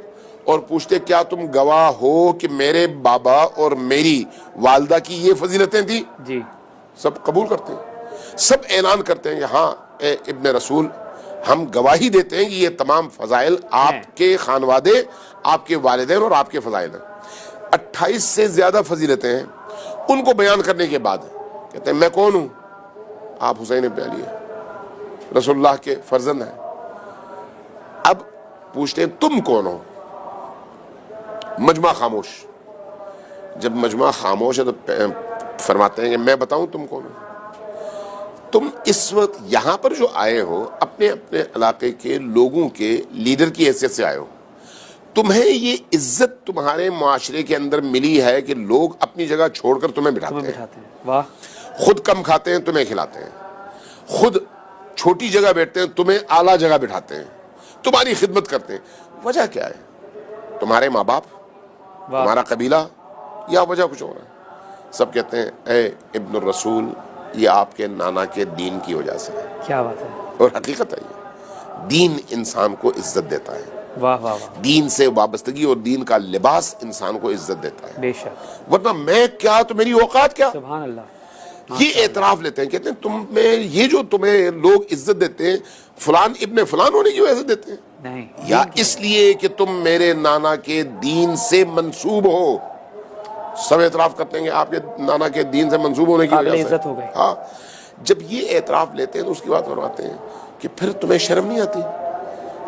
اور پوچھتے کیا تم گواہ ہو کہ میرے بابا اور میری والدہ کی یہ فضیلتیں تھیں؟ جی سب قبول کرتے ہیں، سب اعلان کرتے ہیں کہ ہاں اے ابن رسول ہم گواہی دیتے ہیں کہ یہ تمام فضائل آپ کے خانوادے، آپ کے والدین اور آپ کے فضائل ہیں۔ 28 سے زیادہ فضیلتیں ہیں، ان کو بیان کرنے کے بعد کہتے ہیں میں کون ہوں؟ آپ حسین ابن علی ہیں، رسول اللہ کے فرزند ہیں۔ اب پوچھتے ہیں تم کون ہو؟ مجمع خاموش۔ جب مجمع خاموش ہے تو فرماتے ہیں کہ میں بتاؤں تم کون ہو؟ تم اس وقت یہاں پر جو آئے ہو اپنے اپنے علاقے کے لوگوں کے لیڈر کی حیثیت سے آئے ہو، تمہیں یہ عزت تمہارے معاشرے کے اندر ملی ہے کہ لوگ اپنی جگہ چھوڑ کر تمہیں بٹھاتے ہیں، واہ، خود کم کھاتے ہیں تمہیں کھلاتے ہیں، خود چھوٹی جگہ بیٹھتے ہیں تمہیں اعلیٰ جگہ بٹھاتے ہیں، تمہاری خدمت کرتے ہیں۔ وجہ کیا ہے؟ تمہارے ماں باپ، تمہارا قبیلہ، یا وجہ کچھ اور ہے؟ سب کہتے ہیں اے ابن الرسول یہ آپ کے نانا کے دین کی وجہ سے ہے۔ کیا بات ہے، اور حقیقت ہے یہ دین انسان کو عزت دیتا ہے، واہ واہ واہ، دین سے وابستگی اور دین کا لباس انسان کو عزت دیتا ہے، بے شک، ورنہ میں کیا تو میری اوقات کیا؟ سبحان اللہ، یہ اعتراف لیتے ہیں، کہتے ہیں تم میں یہ جو تمہیں لوگ عزت دیتے ہیں فلان ابن فلان ہونے کی وجہ سے دیتے ہیں، نہیں یا اس لیے کہ تم میرے نانا کے دین سے منسوب ہو؟ سب اعتراف کرتے ہیں کہ آپ کے نانا کے دین سے منسوب ہونے کی قابل وجہ سے عزت ہو گئے۔ ہاں، جب یہ اعتراف لیتے ہیں تو اس کی بات فرماتے ہیں کہ پھر تمہیں شرم نہیں آتی؟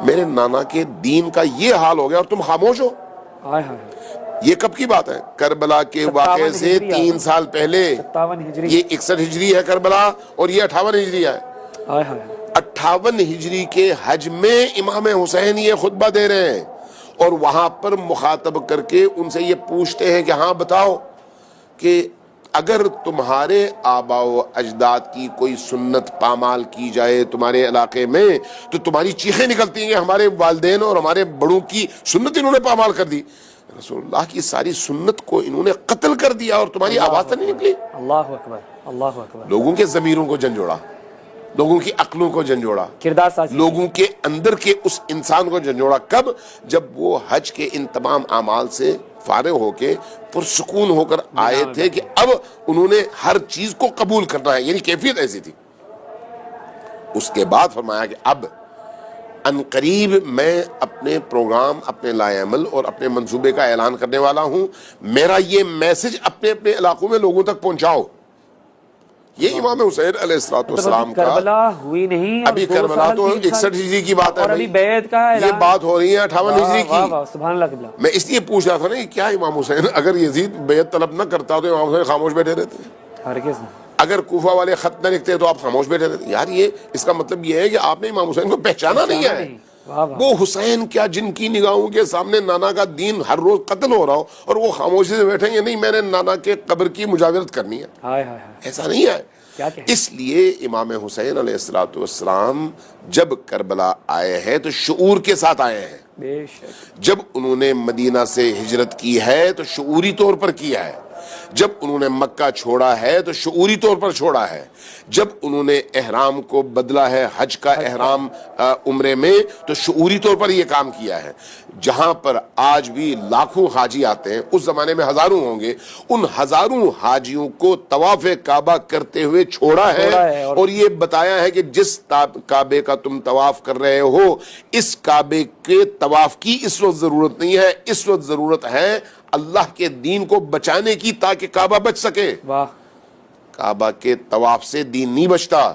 میرے نانا کے دین کا یہ حال ہو گیا اور تم خاموش ہو؟ ہائے ہائے، یہ کب کی بات ہے؟ کربلا کے واقعے سے 3 سال پہلے۔ 57 ہجری، یہ 61 ہجری ہے کربلا اور یہ 58 ہجری ہے۔ ہائے ہائے، 58 ہجری کے حج میں امام حسین یہ خطبہ دے رہے ہیں اور وہاں پر مخاطب کر کے ان سے یہ پوچھتے ہیں کہ ہاں بتاؤ کہ اگر تمہارے آبا و اجداد کی کوئی سنت پامال کی جائے تمہارے علاقے میں تو تمہاری چیخیں نکلتی ہیں کہ ہمارے والدین اور ہمارے بڑوں کی سنت انہوں نے پامال کر دی، رسول اللہ کی ساری سنت کو انہوں نے قتل کر دیا اور تمہاری آواز تو نہیں نکلی؟ اللہ اکبر، اللہ اکبر، لوگوں کے ضمیروں کو جھنجھوڑا، لوگوں کی عقلوں کو جھنجھوڑا، کردار سازی، لوگوں کے اندر کے اس انسان کو جھنجھوڑا۔ کب؟ جب وہ حج کے ان تمام اعمال سے فارغ ہو کے پرسکون ہو کر آئے تھے کہ اب انہوں نے ہر چیز کو قبول کرنا ہے، یعنی کیفیت ایسی تھی۔ اس کے بعد فرمایا کہ اب ان قریب میں اپنے پروگرام، اپنے لائے عمل اور اپنے منصوبے کا اعلان کرنے والا ہوں، میرا یہ میسج اپنے اپنے علاقوں میں لوگوں تک پہنچاؤ۔ یہ امام حسین علیہ السلام کا کربلا ہوئی نہیں، ابھی کربلا تو 61 ہجری کی بات ہے، اور ابھی بیعت کا یہ بات ہو رہی ہے 58 ہجری کی۔ سبحان اللہ قبلہ، میں اس لیے پوچھ رہا تھا نا کہ کیا امام حسین اگر یزید بیعت طلب نہ کرتا تو امام حسین خاموش بیٹھے رہتے؟ ہرگز نہیں، اگر کوفہ والے خط نہ لکھتے تو آپ خاموش بیٹھے رہتے؟ یار یہ اس کا مطلب یہ ہے کہ آپ نے امام حسین کو پہچانا نہیں ہے۔ واہ واہ، وہ حسین کیا جن کی نگاہوں کے سامنے نانا کا دین ہر روز قتل ہو رہا ہو اور وہ خاموشی سے بیٹھیں گے نہیں میں نے نانا کے قبر کی مجاورت کرنی ہے، ہائے ہائے ہائے، ایسا نہیں ہے۔ کیا کہیں، اس لیے امام حسین علیہ السلام جب کربلا آئے ہیں تو شعور کے ساتھ آئے ہیں۔ بے شک، جب انہوں نے مدینہ سے ہجرت کی ہے تو شعوری طور پر کیا ہے، جب انہوں نے مکہ چھوڑا ہے تو شعوری طور پر چھوڑا ہے، جب انہوں نے احرام کو بدلا ہے، حج کا احرام عمرے میں، تو شعوری طور پر یہ کام کیا ہے۔ جہاں پر آج بھی لاکھوں حاجی آتے ہیں، اس زمانے میں ہزاروں ہوں گے، ان ہزاروں حاجیوں کو طواف کعبہ کرتے ہوئے چھوڑا ہے اور یہ بتایا ہے کہ جس کعبے کا تم طواف کر رہے ہو اس کعبے کے طواف کی اس وقت ضرورت نہیں ہے، اس وقت ضرورت ہے اللہ کے دین کو بچانے کی تاکہ کعبہ بچ سکے۔ واہ، کعبہ کے طواف سے دین نہیں بچتا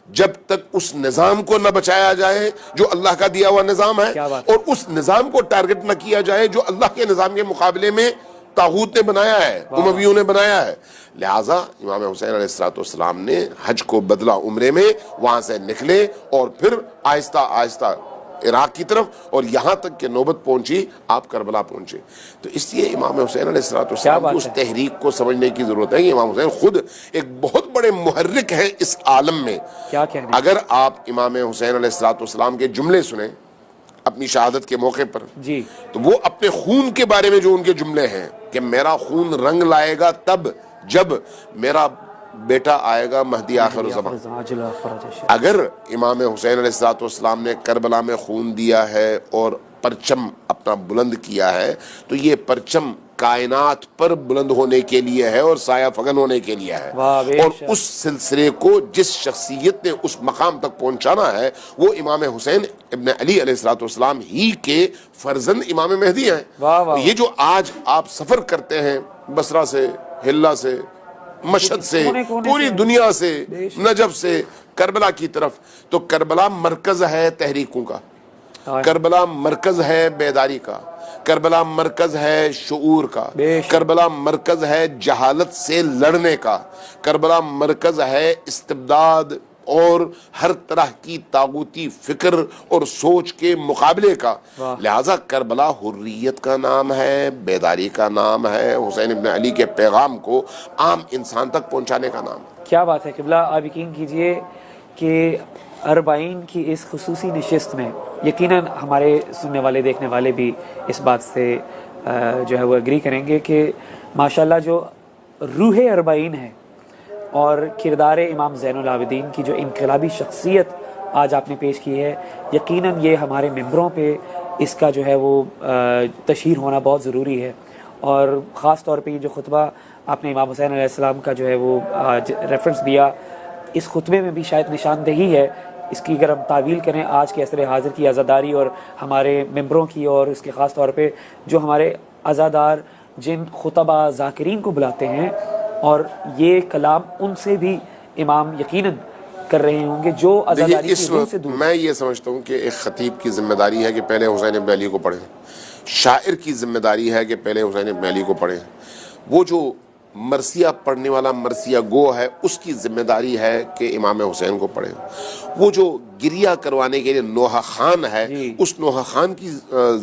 جب تک اس نظام کو نہ بچایا جائے جو اللہ کا دیا ہوا نظام ہے، اور اس نظام کو ٹارگٹ نہ کیا جائے جو اللہ کے نظام کے مقابلے میں طاغوت نے بنایا ہے، امویوں نے بنایا ہے۔ لہٰذا امام حسین علیہ السلام نے حج کو بدلا عمرے میں، وہاں سے نکلے اور پھر آہستہ آہستہ عراق کی طرف، اور یہاں تک کہ نوبت پہنچی آپ کربلا پہنچے۔ تو اس لیے امام حسین علیہ السلام کی اس تحریک کو سمجھنے کی ضرورت ہے کہ امام حسین خود ایک بہت بڑے محرک ہیں اس عالم میں۔ کیا کہنے، اگر آپ امام حسین علیہ السلام کے جملے سنیں اپنی شہادت کے موقع پر جی تو وہ اپنے خون کے بارے میں جو ان کے جملے ہیں کہ میرا خون رنگ لائے گا تب جب میرا بیٹا آئے گا مہدی آخر الزمان. اگر امام حسین علیہ السلام نے کربلا میں خون دیا ہے اور پرچم اپنا بلند کیا ہے تو یہ پرچم کائنات پر بلند ہونے کے لیے ہے اور سایہ فگن ہونے کے لیے ہے, اور اس سلسلے کو جس شخصیت نے اس مقام تک پہنچانا ہے وہ امام حسین ابن علی علیہ السلام ہی کے فرزند امام مہدی ہیں. یہ جو آج آپ سفر کرتے ہیں بصرہ سے, حلہ سے, مشہد سے, پوری دنیا سے, نجف سے کربلا کی طرف, تو کربلا مرکز ہے تحریکوں کا, کربلا مرکز ہے بیداری کا, کربلا مرکز ہے شعور کا, کربلا مرکز ہے جہالت سے لڑنے کا, کربلا مرکز ہے استبداد اور ہر طرح کی طاغوتی فکر اور سوچ کے مقابلے کا. لہذا کربلا حریت کا نام ہے, بیداری کا نام ہے, حسین ابن علی کے پیغام کو عام انسان تک پہنچانے کا نام ہے. کیا بات ہے قبلہ. آپ یقین کیجئے کہ اربعین کی اس خصوصی نشست میں یقیناً ہمارے سننے والے دیکھنے والے بھی اس بات سے جو ہے وہ اگری کریں گے کہ ماشاءاللہ جو روح اربعین ہے اور کردار امام زین العابدین کی جو انقلابی شخصیت آج آپ نے پیش کی ہے, یقیناً یہ ہمارے ممبروں پہ اس کا جو ہے وہ تشہیر ہونا بہت ضروری ہے. اور خاص طور پہ یہ جو خطبہ آپ نے امام حسین علیہ السلام کا جو ہے وہ ریفرنس دیا, اس خطبے میں بھی شاید نشاندہی ہے اس کی. اگر ہم تعویل کریں آج کے عصر حاضر کی عزاداری اور ہمارے ممبروں کی, اور اس کے خاص طور پہ جو ہمارے عزادار جن خطبہ ذاکرین کو بلاتے ہیں, اور یہ کلام ان سے بھی امام یقیناً کر رہے ہوں گے جو عزاداری کی روح سے دور. میں یہ سمجھتا ہوں کہ ایک خطیب کی ذمہ داری ہے کہ پہلے حسین ابن علی کو پڑھیں, شاعر کی ذمہ داری ہے کہ پہلے حسین ابن علی کو پڑھیں, وہ جو مرثیہ پڑھنے والا مرثیہ گو ہے اس کی ذمہ داری ہے کہ امام حسین کو پڑھیں, وہ جو گریہ کروانے کے لیے نوحہ خان ہے اس نوحہ خان کی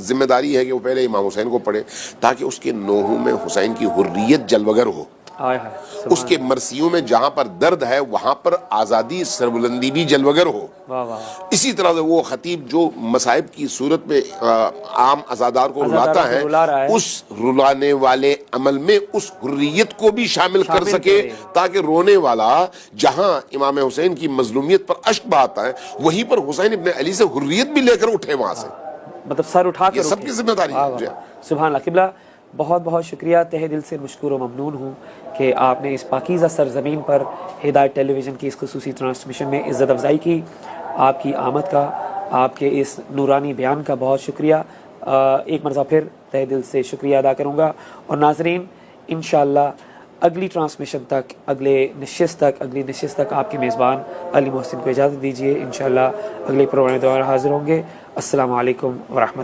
ذمہ داری ہے کہ وہ پہلے امام حسین کو پڑھے تاکہ اس کے نوحوں میں حسین کی حریت جلوگر ہو, اس کے مرثیوں میں جہاں پر درد ہے وہاں پر آزادی سربلندی بھی جلوگر ہو. اسی طرح سے وہ خطیب جو مصائب کی صورت میں عام عزادار کو رلاتا ہے اس رلانے والے عمل میں اس حریت کو بھی شامل کر سکے تاکہ رونے والا جہاں امام حسین کی مظلومیت پر اشک بہاتا ہے وہیں پر حسین ابن علی سے حریت بھی لے کر اٹھے وہاں سے, مطلب سر اٹھا کے. یہ سب کی ذمہ داری ہے. سبحان اللہ. قبلہ بہت بہت شکریہ, تہ دل سے مشکور و ممنون ہوں کہ آپ نے اس پاکیزہ سرزمین پر ہدایت ٹیلی ویژن کی اس خصوصی ٹرانسمیشن میں عزت افزائی کی. آپ کی آمد کا, آپ کے اس نورانی بیان کا بہت شکریہ. ایک مرتبہ پھر تہ دل سے شکریہ ادا کروں گا. اور ناظرین انشاءاللہ اگلی ٹرانسمیشن تک, اگلی نشست تک آپ کے میزبان علی محسن کو اجازت دیجیے. انشاءاللہ اگلے پروگرام دوبارہ حاضر ہوں گے. السلام علیکم ورحمۃ